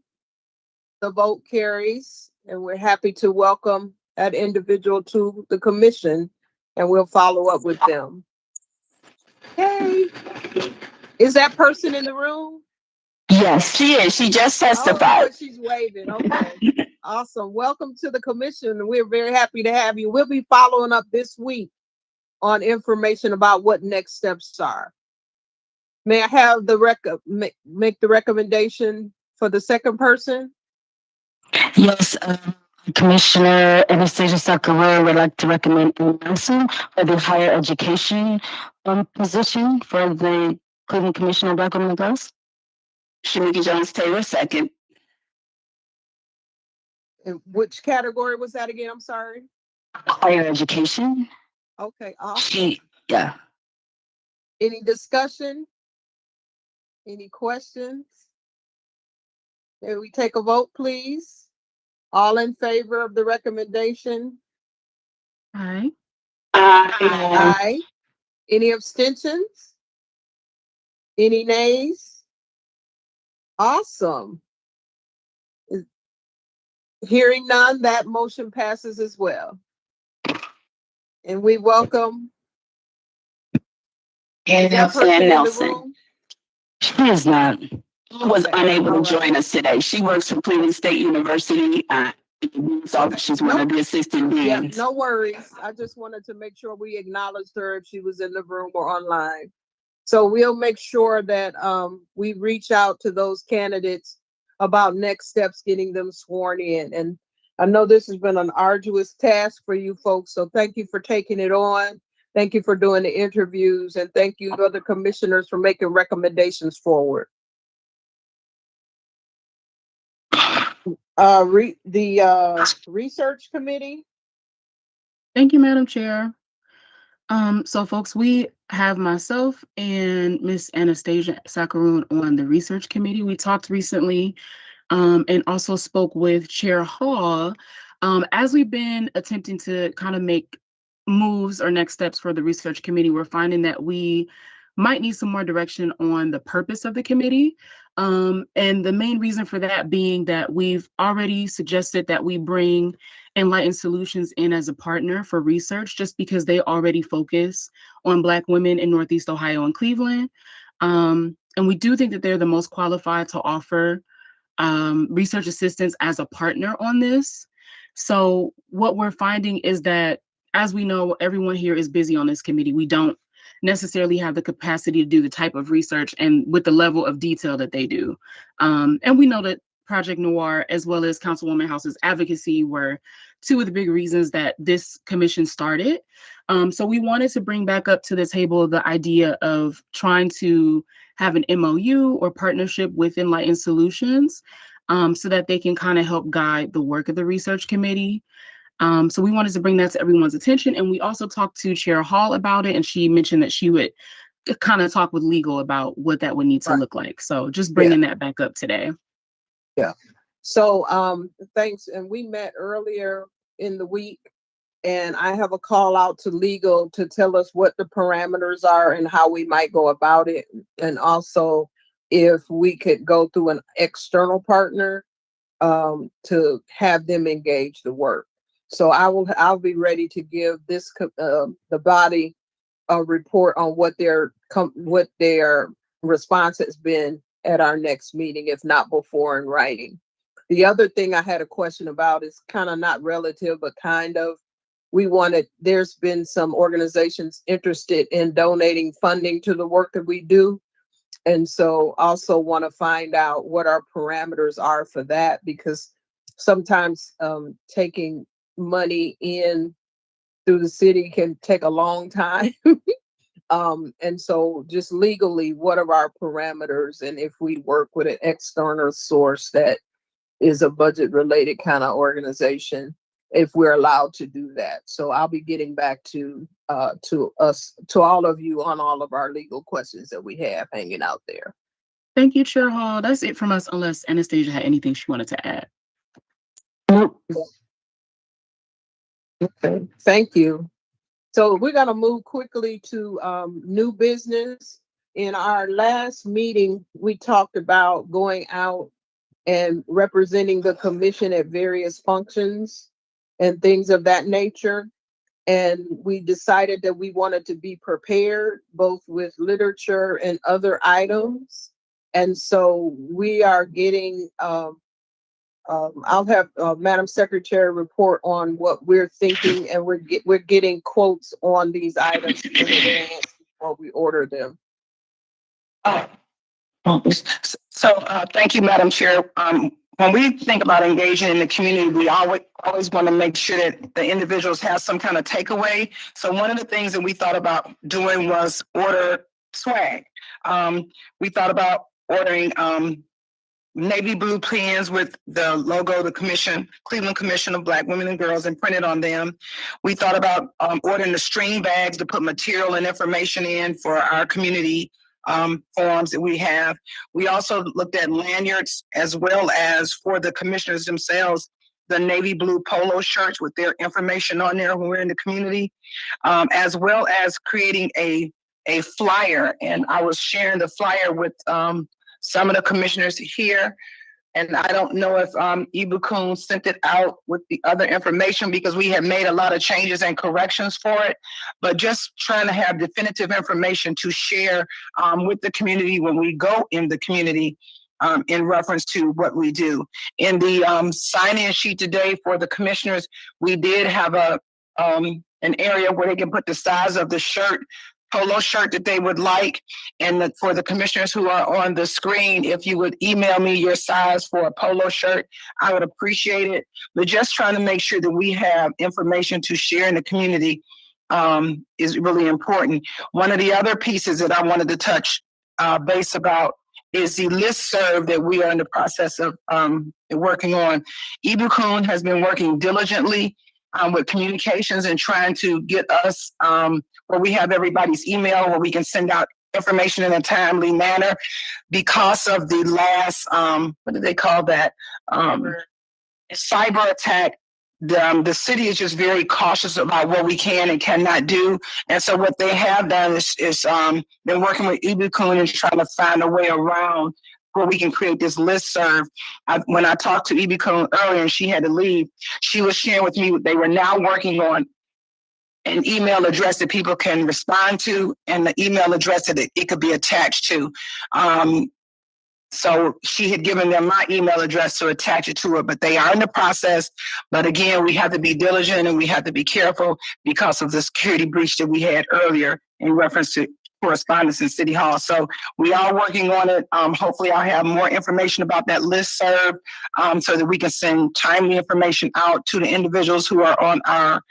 the vote carries, and we're happy to welcome that individual to the commission, and we'll follow up with them. Hey, is that person in the room? Yes, she is. She just testified. Oh, she's waving. Okay. Awesome. Welcome to the commission. We're very happy to have you. We'll be following up this week on information about what next steps are. May I have make the recommendation for the second person? Yes, Commissioner Anastasia Sakarur would like to recommend Nelson for the higher education position for the Cleveland Commission on Black Women and Girls. Shamika Jones Taylor, second. And which category was that again? I'm sorry. Higher education. Okay, awesome. Yeah. Any discussion? Any questions? Can we take a vote, please? All in favor of the recommendation? Aye. Aye. Any abstentions? Any nays? Awesome. Hearing none, that motion passes as well. And we welcome. Is that person in the Nelson. room? She is not. Was Okay, unable all to right. join us today. She works for Cleveland State University. So she's one of the assistant Yeah, deans. no worries. I just wanted to make sure we acknowledged her if she was in the room or online. So we'll make sure that we reach out to those candidates about next steps, getting them sworn in. And I know this has been an arduous task for you folks, so thank you for taking it on. Thank you for doing the interviews, and thank you other commissioners for making recommendations forward. Research committee. Thank you, Madam Chair. So folks, we have myself and Miss Anastasia Sakaroon on the research committee. We talked recently and also spoke with Chair Hall as we've been attempting to kind of make moves or next steps for the research committee. We're finding that we might need some more direction on the purpose of the committee. And the main reason for that being that we've already suggested that we bring Enlightened Solutions in as a partner for research, just because they already focus on Black women in Northeast Ohio and Cleveland. And we do think that they're the most qualified to offer research assistance as a partner on this. So what we're finding is that, as we know, everyone here is busy on this committee. We don't necessarily have the capacity to do the type of research and with the level of detail that they do. And we know that Project Noir, as well as Councilwoman House's advocacy, were two of the big reasons that this commission started. So we wanted to bring back up to the table the idea of trying to have an MOU or partnership with Enlightened Solutions so that they can kind of help guide the work of the research committee. So we wanted to bring that to everyone's attention. And we also talked to Chair Hall about it, and she mentioned that she would kind of talk with legal about what that would need to look like. So just bringing that back up today. Yeah. So thanks. And we met earlier in the week, and I have a call out to legal to tell us what the parameters are and how we might go about it. And also if we could go through an external partner to have them engage the work. So I'll be ready to give this the body a report on what their response has been at our next meeting, if not before in writing. The other thing I had a question about is kind of not relative, but kind of, there's been some organizations interested in donating funding to the work that we do. And so also want to find out what our parameters are for that, because sometimes taking money in through the city can take a long time. And so just legally, what are our parameters? And if we work with an external source that is a budget related kind of organization, if we're allowed to do that. So I'll be getting back to all of you on all of our legal questions that we have hanging out there. Thank you, Chair Hall. That's it from us, unless Anastasia had anything she wanted to add. Okay, thank you. So we're gonna move quickly to new business. In our last meeting, we talked about going out and representing the commission at various functions and things of that nature. And we decided that we wanted to be prepared both with literature and other items. And so we are getting, I'll have Madam Secretary report on what we're thinking, and we're getting quotes on these items in advance before we order them. Thank you, Madam Chair. When we think about engaging in the community, we always want to make sure that the individuals have some kind of takeaway. So one of the things that we thought about doing was order swag. We thought about ordering navy blue pens with the logo, the Cleveland Commission of Black Women and Girls, imprinted on them. We thought about ordering the string bags to put material and information in for our community forums that we have. We also looked at lanyards, as well as for the commissioners themselves, the navy blue polo shirts with their information on there when we're in the community, as well as creating a flyer. And I was sharing the flyer with some of the commissioners here. And I don't know if Ibukun sent it out with the other information, because we have made a lot of changes and corrections for it, but just trying to have definitive information to share with the community when we go in the community in reference to what we do. In the sign-in sheet today for the commissioners, we did have an area where they can put the size of the shirt, polo shirt that they would like. And for the commissioners who are on the screen, if you would email me your size for a polo shirt, I would appreciate it. But just trying to make sure that we have information to share in the community is really important. One of the other pieces that I wanted to touch base about is the listserv that we are in the process of working on. Ibukun has been working diligently with communications and trying to get us where we have everybody's email, where we can send out information in a timely manner. Because of the last, what do they call that? Cyber attack. The city is just very cautious about what we can and cannot do. And so what they have done is been working with Ibukun and trying to find a way around where we can create this listserv. When I talked to Ibukun earlier and she had to leave, she was sharing with me they were now working on an email address that people can respond to, and the email address that it could be attached to. So she had given them my email address to attach it to it, but they are in the process. But again, we have to be diligent and we have to be careful because of the security breach that we had earlier in reference to correspondence in City Hall. So we are working on it. Hopefully I'll have more information about that listserv so that we can send timely information out to the individuals who are on our,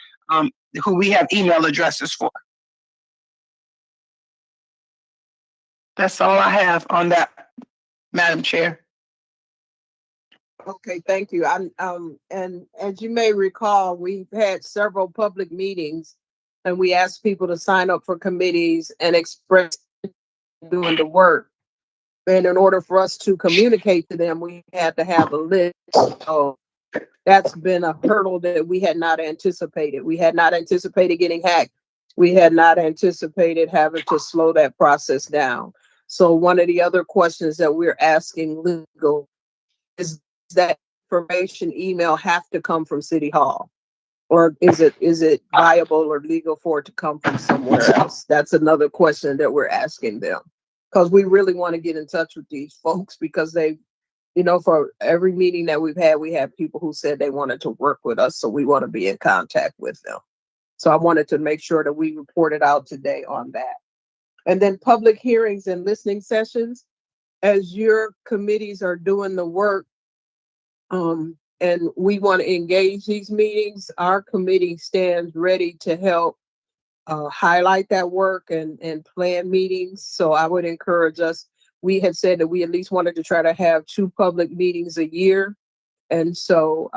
who we have email addresses for. That's all I have on that, Madam Chair. Okay, thank you. And as you may recall, we've had several public meetings and we asked people to sign up for committees and express doing the work. And in order for us to communicate to them, we had to have a list. So that's been a hurdle that we had not anticipated. We had not anticipated getting hacked. We had not anticipated having to slow that process down. So one of the other questions that we're asking legal is that information email have to come from City Hall? Or is it viable or legal for it to come from somewhere else? That's another question that we're asking them. Because we really want to get in touch with these folks, because they, you know, for every meeting that we've had, we have people who said they wanted to work with us. So we want to be in contact with them. So I wanted to make sure that we reported out today on that. And then public hearings and listening sessions, as your committees are doing the work, and we want to engage these meetings, our committee stands ready to help highlight that work and plan meetings. So I would encourage us. We had said that we at least wanted to try to have 2 public meetings a year. And so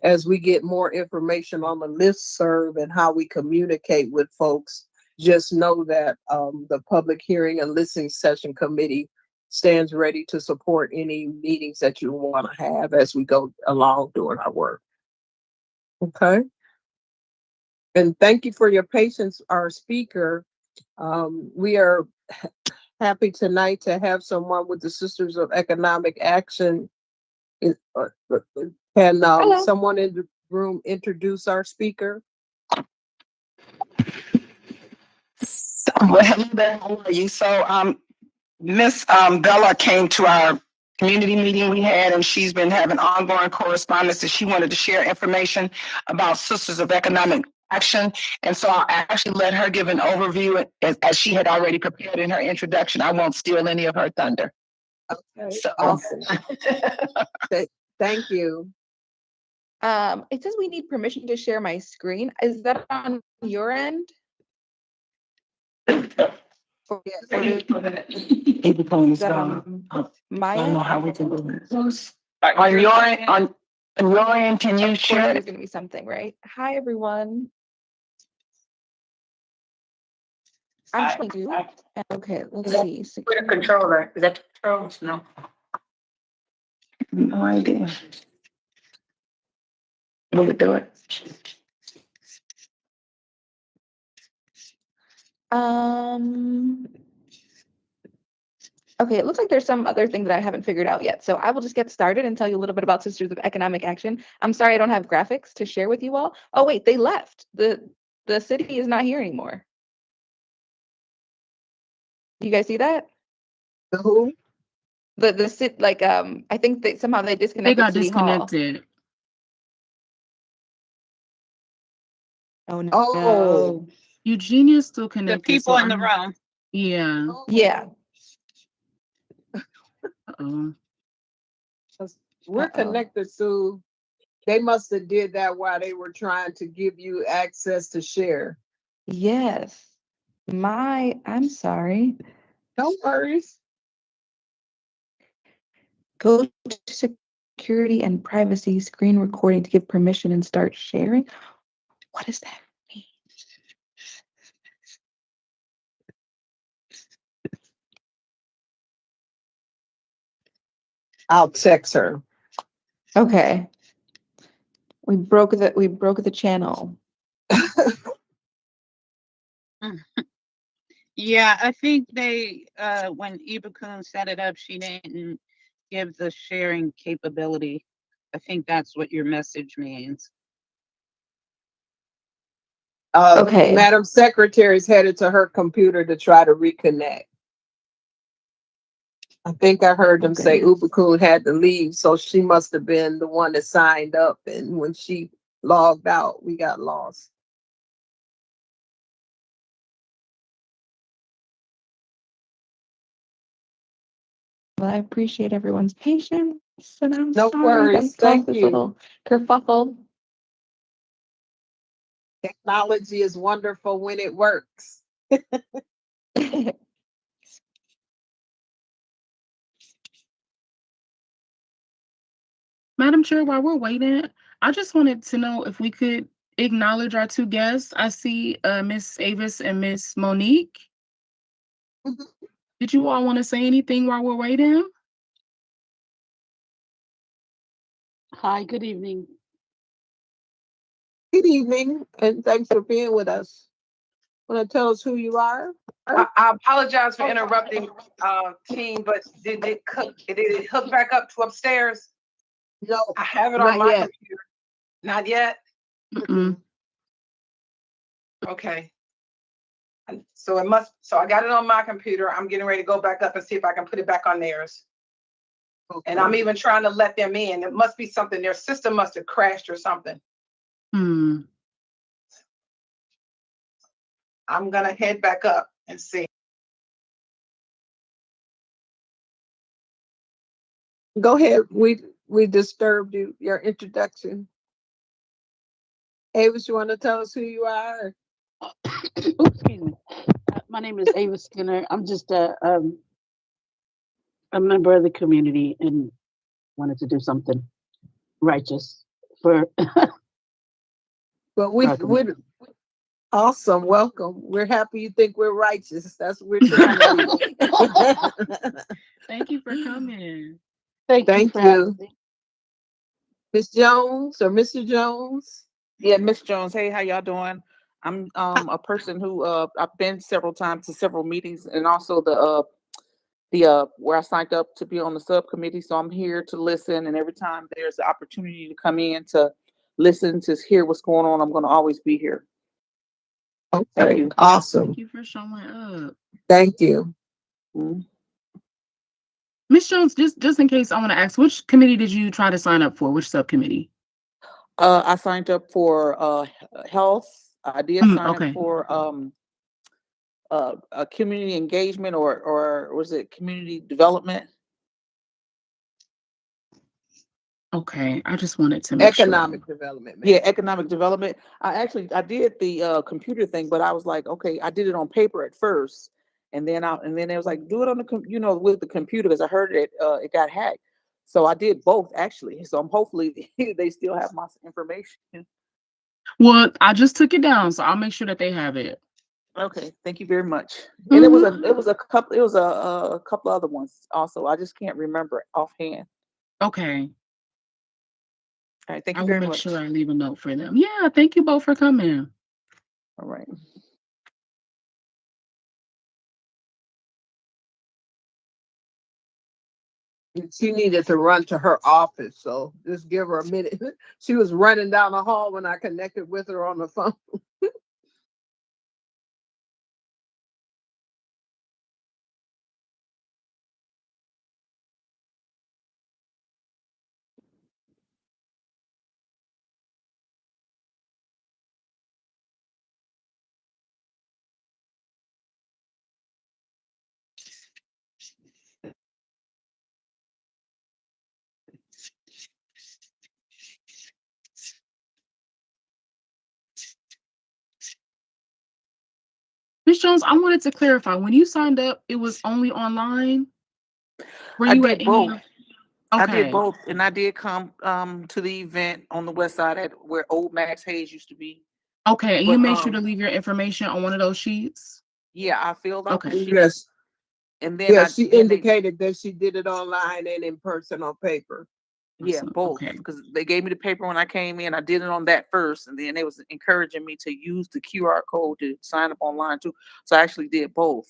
as we get more information on the listserv and how we communicate with folks, just know that the public hearing and listening session committee stands ready to support any meetings that you want to have as we go along doing our work. Okay. And thank you for your patience, our speaker. We are happy tonight to have someone with the Sisters of Economic Action. Can someone in the room introduce our speaker? Well, hello there. How are you? So, Miss Bella came to our community meeting we had, and she's been having ongoing correspondence that she wanted to share information about Sisters of Economic action. And so I'll actually let her give an overview as she had already prepared in her introduction. I won't steal any of her thunder. Okay, So awesome. Thank you. It says we need permission to share my screen. Is that on your end? Or is that on my I don't know end? how we can do it. On your end, can you Of course, share there's it? gonna be something, right? Hi, everyone. I'm trying to. Okay, let's see. We're the controller. Is that the controls? No. No idea. Will it do it? Okay, it looks like there's some other thing that I haven't figured out yet. So I will just get started and tell you a little bit about Sisters of Economic Action. I'm sorry I don't have graphics to share with you all. Oh wait, they left. The city is not here anymore. Do you guys see that? The who? The sit like I think that somehow they They disconnected got City Hall. disconnected. Oh no. Oh. Eugenia's still The connected. people So in the room. yeah. Yeah. Uh-oh. We're Uh-oh. connected to, they must have did that while they were trying to give you access to share. Yes. I'm sorry. No worries. Go to security and privacy screen recording to give permission and start sharing. What does that mean? I'll text her. Okay. We broke the channel. Yeah, I think they, when Ibukun set it up, she didn't give the sharing capability. I think that's what your message means. Okay. Madam Secretary's headed to her computer to try to reconnect. I think I heard them say Ubakun had to leave, so she must have been the one that signed up, and when she logged out, we got lost. Well, I appreciate everyone's patience, and I'm No sorry worries. that caused Thank this you. little kerfuffle. Technology is wonderful when it works. Madam Chair, while we're waiting, I just wanted to know if we could acknowledge our two guests. I see Miss Avis and Miss Monique. Did you all want to say anything while we're waiting? Hi, good evening. Good evening, and thanks for being with us. Want to tell us who you are? I apologize for interrupting, team, but did it hook back up to upstairs? No, I have it not on my yet. computer. Not yet? Mm-mm. Okay. So I got it on my computer. I'm getting ready to go back up and see if I can put it back on theirs. Okay. And I'm even trying to let them in. It must be something, their system must have crashed or something. Hmm. I'm gonna head back up and see. Go ahead. We disturbed you, your introduction. Avis, you want to tell us who you are? Oops, excuse me. My name is Ava Skinner. I'm just a member of the community and wanted to do something righteous for. But we're awesome. Welcome. We're happy you think we're righteous. That's what we're trying to be. Thank you for coming. Thank you. Miss Jones or Mr. Jones? Yeah, Miss Jones. Hey, how y'all doing? I'm a person who I've been several times to several meetings, and also the where I signed up to be on the subcommittee. So I'm here to listen, and every time there's an opportunity to come in to listen to hear what's going on, I'm going to always be here. Okay, Thank you. awesome. Thank you for showing up. Thank you. Miss Jones, just in case, I want to ask, which committee did you try to sign up for? Which subcommittee? I signed up for health, I did sign up okay. for a community engagement or was it community development? Okay, I just wanted to make Economic sure. development. Yeah, economic development. I did the computer thing, but I was like, okay, I did it on paper at first, and then it was like, do it on the with the computer, because I heard it got hacked. So I did both actually. So I'm hopefully they still have my information. Well, I just took it down, so I'll make sure that they have it. Okay, thank you very much. And Mhm. it was a couple other ones also. I just can't remember offhand. Okay, All right, thank I you will very make much. sure I leave a note for them. Yeah, thank you both for coming. All right. She needed to run to her office, so just give her a minute. She was running down the hall when I connected with her on the phone. Ms. Jones, I wanted to clarify, when you signed up, it was only online? Were I you did at both. any? I did Okay, both, and I did come to the event on the west side at where old Max Hayes used to be. okay, and you But made sure to leave your information on one of those sheets? yeah, I filled out the Okay. sheet, Yes, and then yes, she they indicated that she did it online and in person on paper. yeah, Awesome. both, Okay. because they gave me the paper when I came in. I did it on that first, and then they was encouraging me to use the QR code to sign up online too. So I actually did both,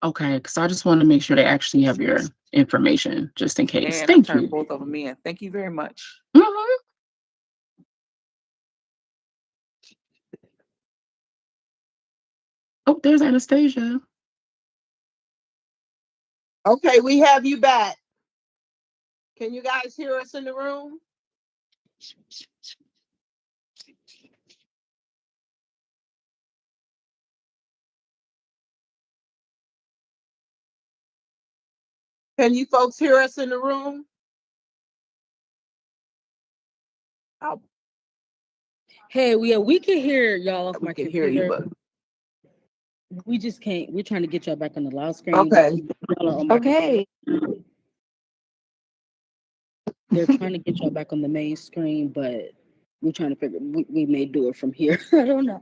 Okay, because I just want to make sure they actually have your information, just in case. and I Thank turned you. both of them in. Thank you very much. Mhm. Oh, there's Anastasia. Okay, we have you back. Can you guys hear us in the room? Can you folks hear us in the room? Hey, we can hear y'all off We my can hear you, computer. but We just can't. We're trying to get y'all back on the loud screen. okay. Y'all are on my Okay. computer. They're trying to get y'all back on the main screen, but we're trying to figure. We may do it from here. I don't know.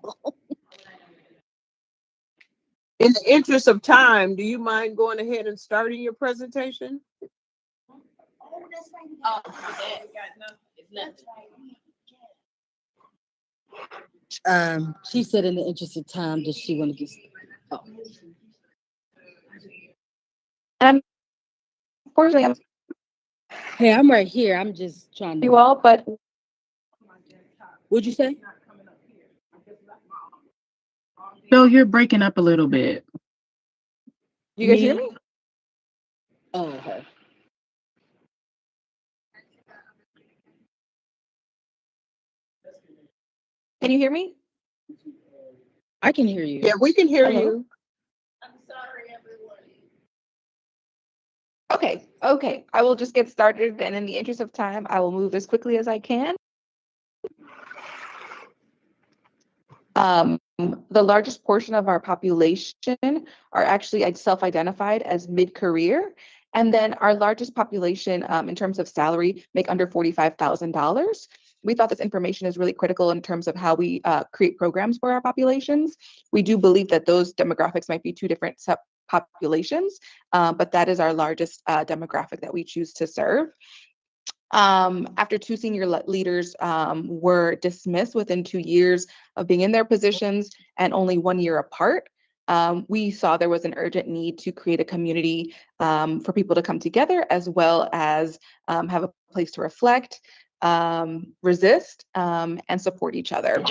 In the interest of time, do you mind going ahead and starting your presentation? She said in the interest of time, does she want to get? Oh. Unfortunately, Hey, I'm right here. I'm just trying to. you all, but What'd you say? Bill, you're breaking up a little bit. you guys hear me? Oh, okay. Can you hear me? I can hear you. Yeah, we can hear Hello? you. Okay. I will just get started, and in the interest of time, I will move as quickly as I can. The largest portion of our population are actually self-identified as mid-career. And then our largest population in terms of salary make under $45,000. We thought this information is really critical in terms of how we create programs for our populations. We do believe that those demographics might be two different populations, but that is our largest demographic that we choose to serve. After two senior leaders were dismissed within 2 years of being in their positions and only 1 year apart, we saw there was an urgent need to create a community for people to come together, as well as have a place to reflect, resist, and support each other.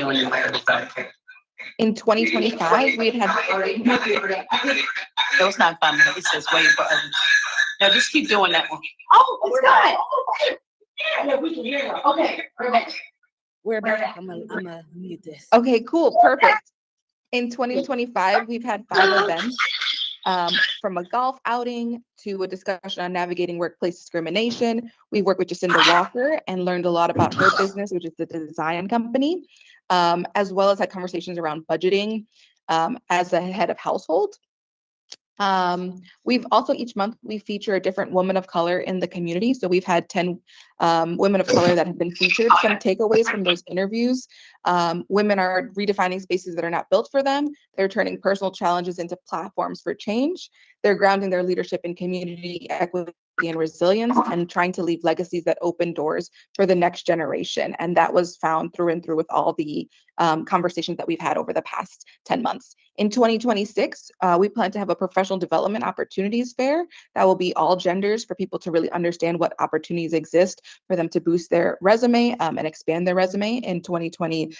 In 2025, we had already. That was not fun. It says waiting for others. No, just keep doing that one. Oh, it's done. Yeah, we can hear you. Okay. We're back. I'm gonna mute this. Okay, cool, perfect. In 2025, we've had 5 events, from a golf outing to a discussion on navigating workplace discrimination. We worked with Jacinda Walker and learned a lot about her business, which is the design company, as well as had conversations around budgeting as a head of household. We've also each month we feature a different woman of color in the community. So we've had 10 women of color that have been featured. Some takeaways from those interviews: women are redefining spaces that are not built for them. They're turning personal challenges into platforms for change. They're grounding their leadership in community equity and resilience, and trying to leave legacies that open doors for the next generation. And that was found through and through with all the conversations that we've had over the past 10 months. In 2026, we plan to have a professional development opportunities fair that will be all genders for people to really understand what opportunities exist for them to boost their resume and expand their resume in 2020.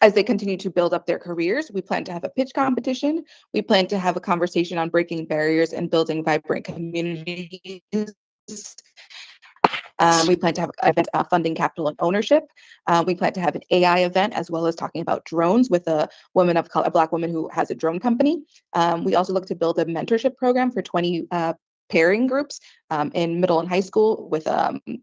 As they continue to build up their careers, we plan to have a pitch competition. We plan to have a conversation on breaking barriers and building vibrant communities. We plan to have an event funding capital and ownership. We plan to have an AI event, as well as talking about drones with a woman of color, a Black woman who has a drone company. We also look to build a mentorship program for 20 pairing groups in middle and high school with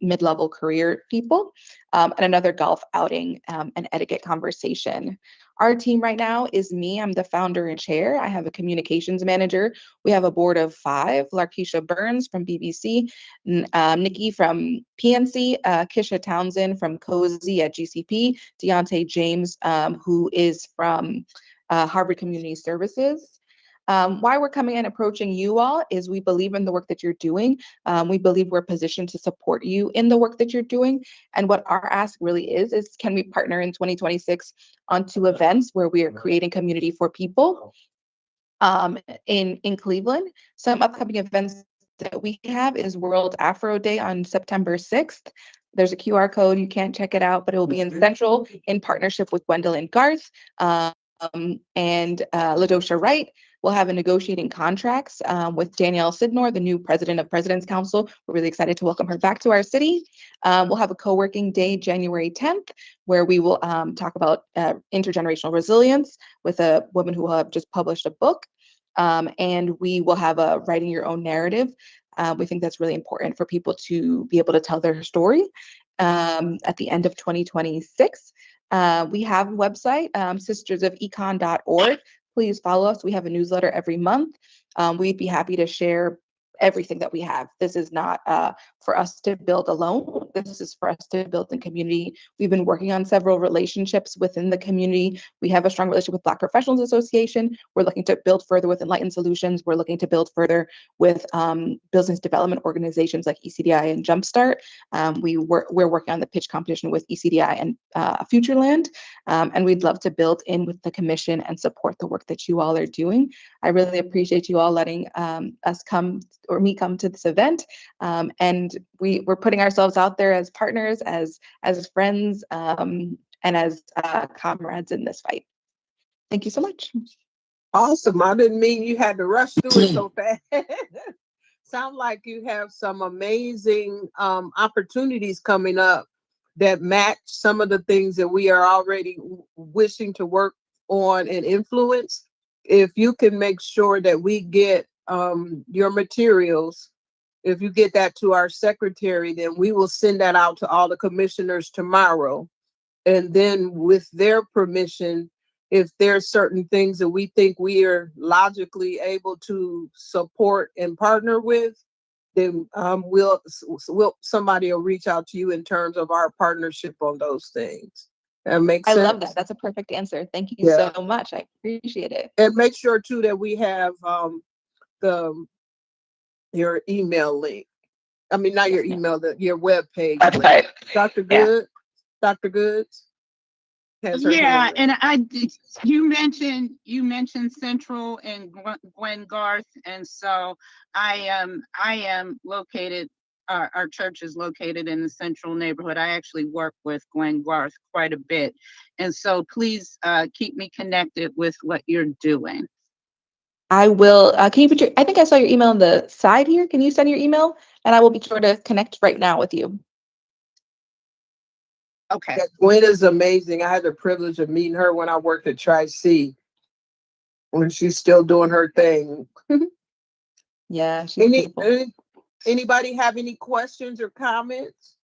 mid-level career people, and another golf outing and etiquette conversation. Our team right now is me. I'm the founder and chair. I have a communications manager. We have a board of 5: Larkeisha Burns from BBC, Nikki from PNC, Kisha Townsend from Cozy at GCP, Deontay James, who is from Harvard Community Services. Why we're coming and approaching you all is we believe in the work that you're doing. We believe we're positioned to support you in the work that you're doing. And what our ask really is can we partner in 2026 on 2 events where we are creating community for people in Cleveland. Some upcoming events that we have is World Afro Day on September 6th. There's a QR code. You can't check it out, but it will be in Central in partnership with Gwendolyn Garth and LaDosha Wright. We'll have a negotiating contracts with Danielle Sidnor, the new president of President's Council. We're really excited to welcome her back to our city. We'll have a co-working day January 10th, where we will talk about intergenerational resilience with a woman who will have just published a book. And we will have a writing your own narrative. We think that's really important for people to be able to tell their story at the end of 2026. We have a website, sistersofecon.org. Please follow us. We have a newsletter every month. We'd be happy to share everything that we have. This is not for us to build alone. This is for us to build in community. We've been working on several relationships within the community. We have a strong relationship with Black Professionals Association. We're looking to build further with Enlightened Solutions. We're looking to build further with business development organizations like ECDI and Jumpstart. We're working on the pitch competition with ECDI and Futureland. And we'd love to build in with the commission and support the work that you all are doing. I really appreciate you all letting us come to this event. And we're putting ourselves out there as partners, as friends, and as comrades in this fight. Thank you so much. Awesome. I didn't mean you had to rush through it so fast. Sound like you have some amazing opportunities coming up that match some of the things that we are already wishing to work on and influence. If you can make sure that we get your materials, if you get that to our secretary, then we will send that out to all the commissioners tomorrow. And then with their permission, if there's certain things that we think we are logically able to support and partner with, then somebody will reach out to you in terms of our partnership on those things. That makes sense? I love that. That's a perfect answer. Thank you so much. I appreciate it. And make sure too that we have your email link. I mean, not your email, your web page. Website. Dr. Good, Dr. Goods. Yeah, and you mentioned Central and Gwen Garth, and so I am located. Our church is located in the Central neighborhood. I actually work with Gwen Garth quite a bit, and so please keep me connected with what you're doing. I will. Can you put I think I saw your email on the side here. Can you send your email, and I will be sure to connect right now with you. Okay. Yeah, Gwen is amazing. I had the privilege of meeting her when I worked at Tri-C, when she's still doing her thing. Yeah. she's Any, beautiful. anybody have any questions or comments?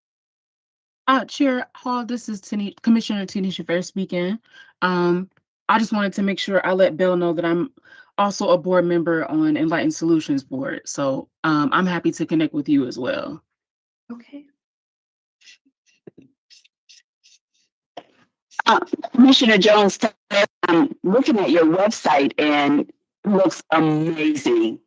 Chair Hall, this is Commissioner Tanisha Fair speaking. I just wanted to make sure I let Bill know that I'm also a board member on Enlightened Solutions Board. So I'm happy to connect with you as well. Okay. Commissioner Jones, I'm looking at your website and it looks amazing.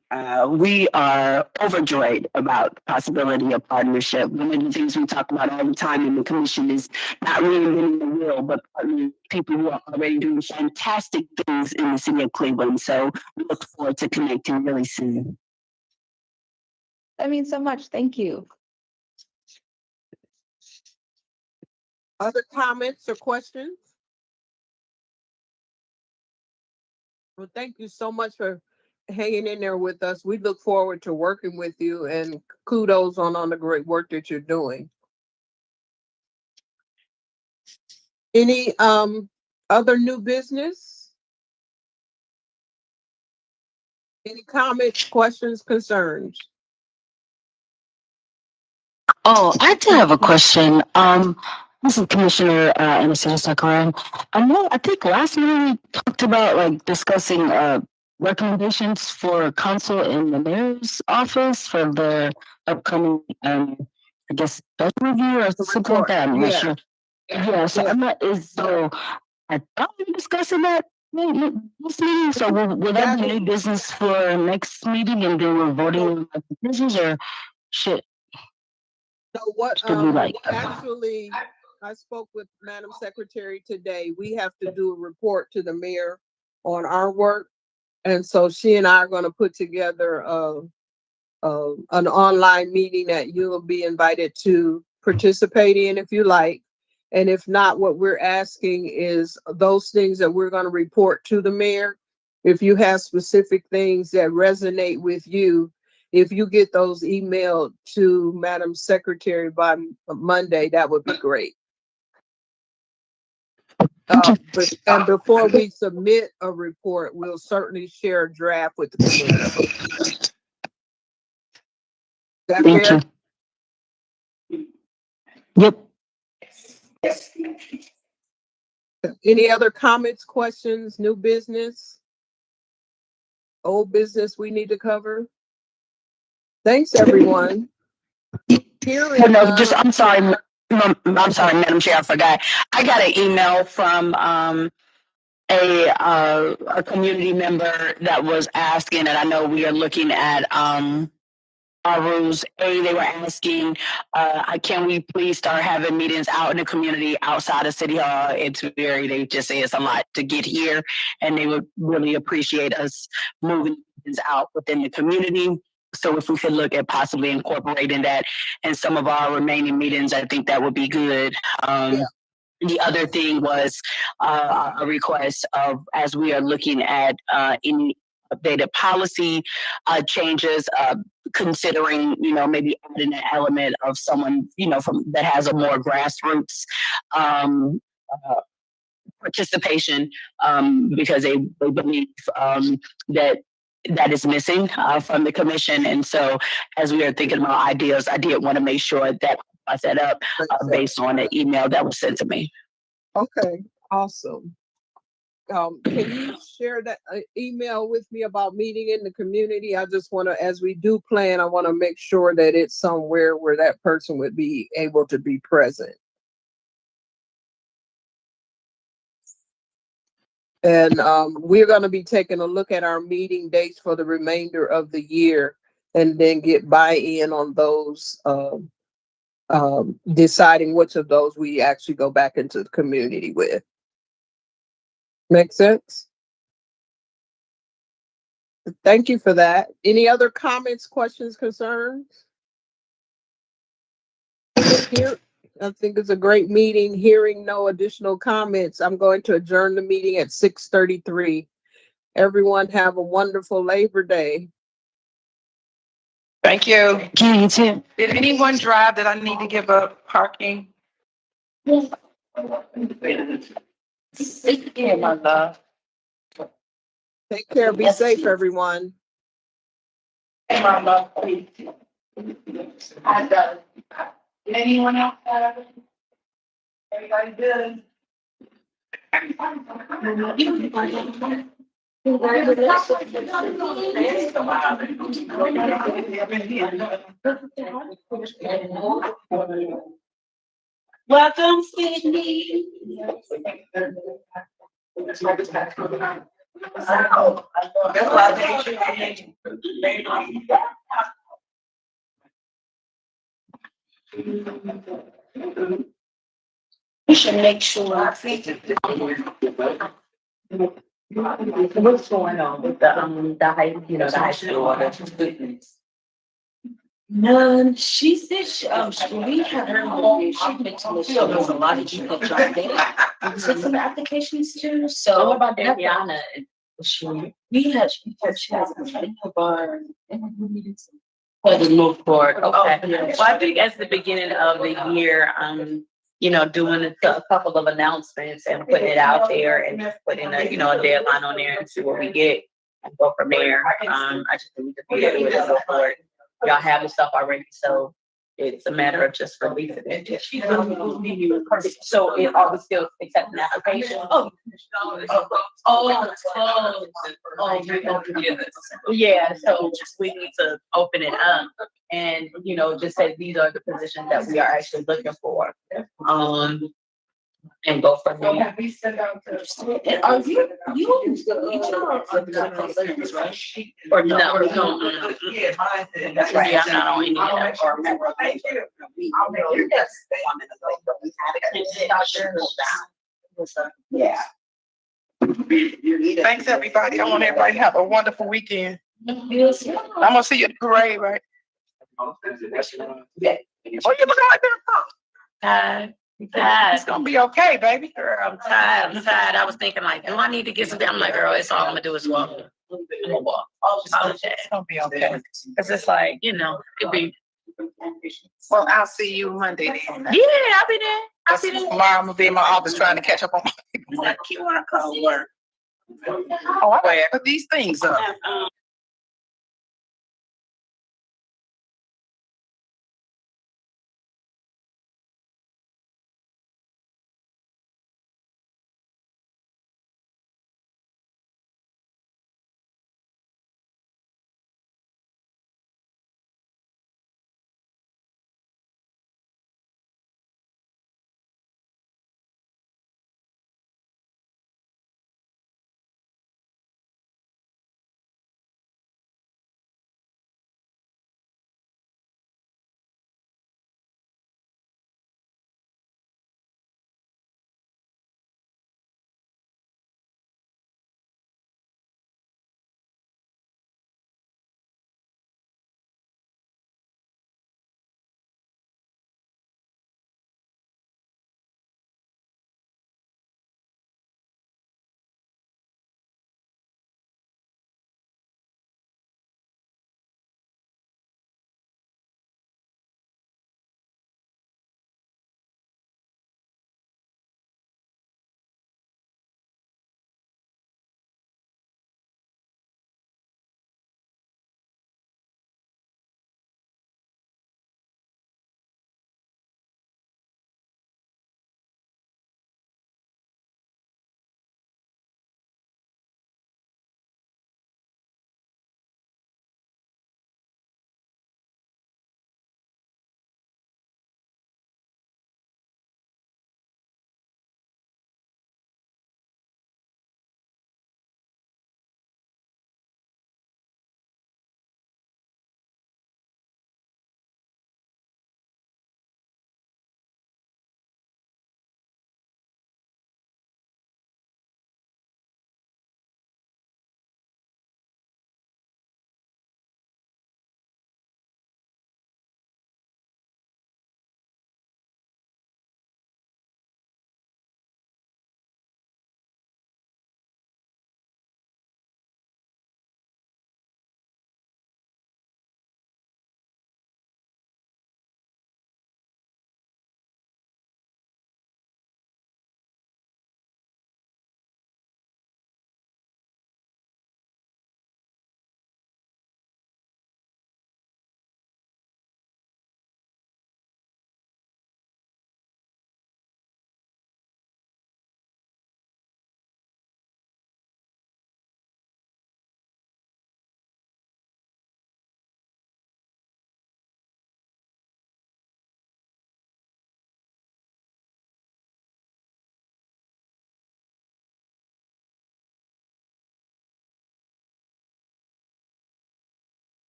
We are overjoyed about the possibility of partnership. One of the things we talk about all the time in the commission is not reinventing the wheel, but partnering with people who are already doing fantastic things in the city of Cleveland. So we look forward to connecting really soon. That means so much. Thank you. Other comments or questions? Well, thank you so much for hanging in there with us. We look forward to working with you, and kudos on the great work that you're doing. Any other new business? Any comments, questions, concerns? Oh, I do have a question. This is Commissioner Anastasia Sakaran. I think last meeting we talked about like discussing recommendations for council in the mayor's office for the upcoming I guess budget review or something like that. I'm not Yeah. sure. Yeah, so I'm not so I thought we were discussing that this meeting. So will that be new business for next meeting and then we're voting on the decisions or shit? So what, Should we like actually, I spoke with Madam Secretary today. We have to do a report to the mayor on our work. And so she and I are gonna put together an online meeting that you'll be invited to participate in if you like. And if not, what we're asking is those things that we're gonna report to the mayor. If you have specific things that resonate with you, if you get those emailed to Madam Secretary by Monday, that would be great. And before we submit a report, we'll certainly share a draft with the committee. That Thank fair? you. Yep. Any other comments, questions, new business? Old business we need to cover? Thanks, everyone. Oh, no, just, I'm sorry, Madam Chair, I forgot. I got an email from a community member that was asking, and I know we are looking at our rules. They were asking, can we please start having meetings out in the community outside of City Hall? They just say it's a lot to get here, and they would really appreciate us moving meetings out within the community. So if we could look at possibly incorporating that in some of our remaining meetings, I think that would be good. The other thing was a request of, as we are looking at any updated policy changes, considering, maybe adding an element of someone, from that has a more grassroots participation, because they believe that is missing from the commission. And so as we are thinking about ideas, I did want to make sure that I set up based on an email that was sent to me. Okay, awesome. Can you share that email with me about meeting in the community? I just want to, as we do plan, I want to make sure that it's somewhere where that person would be able to be present. And we're going to be taking a look at our meeting dates for the remainder of the year and then get buy-in on those, deciding which of those we actually go back into the community with. Make sense? Thank you for that. Any other comments, questions, concerns? Here, I think it's a great meeting. Hearing no additional comments, I'm going to adjourn the meeting at 6:33. Everyone have a wonderful Labor Day. Thank you. You too. Did anyone drive that I need to give up parking? Take care, my love. Take care. Be safe, everyone. Hey, my love. I done. Anyone else? Everybody good? Welcome, Sydney. We should make sure. What's going on with the high, the high school? None. She said we had her home. She mentioned that there's a lot of people trying to send some applications too. So what about Dariana? We had she has a bar for the move forward. Okay. Well, I think as the beginning of the year, doing a couple of announcements and putting it out there and putting a deadline on there and see what we get and go from there. I just need to be able to go for it. Y'all have the stuff already, so it's a matter of just releasing it. So are we still accepting application? Yeah, so we need to open it up and, just say these are the positions that we are actually looking for. And go from there. Are you or no? Yeah, that's right. I'm not on any of that. Yeah. Thanks, everybody. I want everybody to have a wonderful weekend. I'm gonna see you at the parade, right? Oh, you look like that. It's gonna be okay, baby. Girl, I'm tired. I was thinking like, do I need to get something? I'm like, girl, it's all I'm gonna do is walk. I'm gonna walk. It's gonna be okay. Cause it's like, it be. Well, I'll see you Monday then. Yeah, I'll be there. Tomorrow I'm gonna be in my office trying to catch up on my people. QR code work. Oh, I gotta put these things up.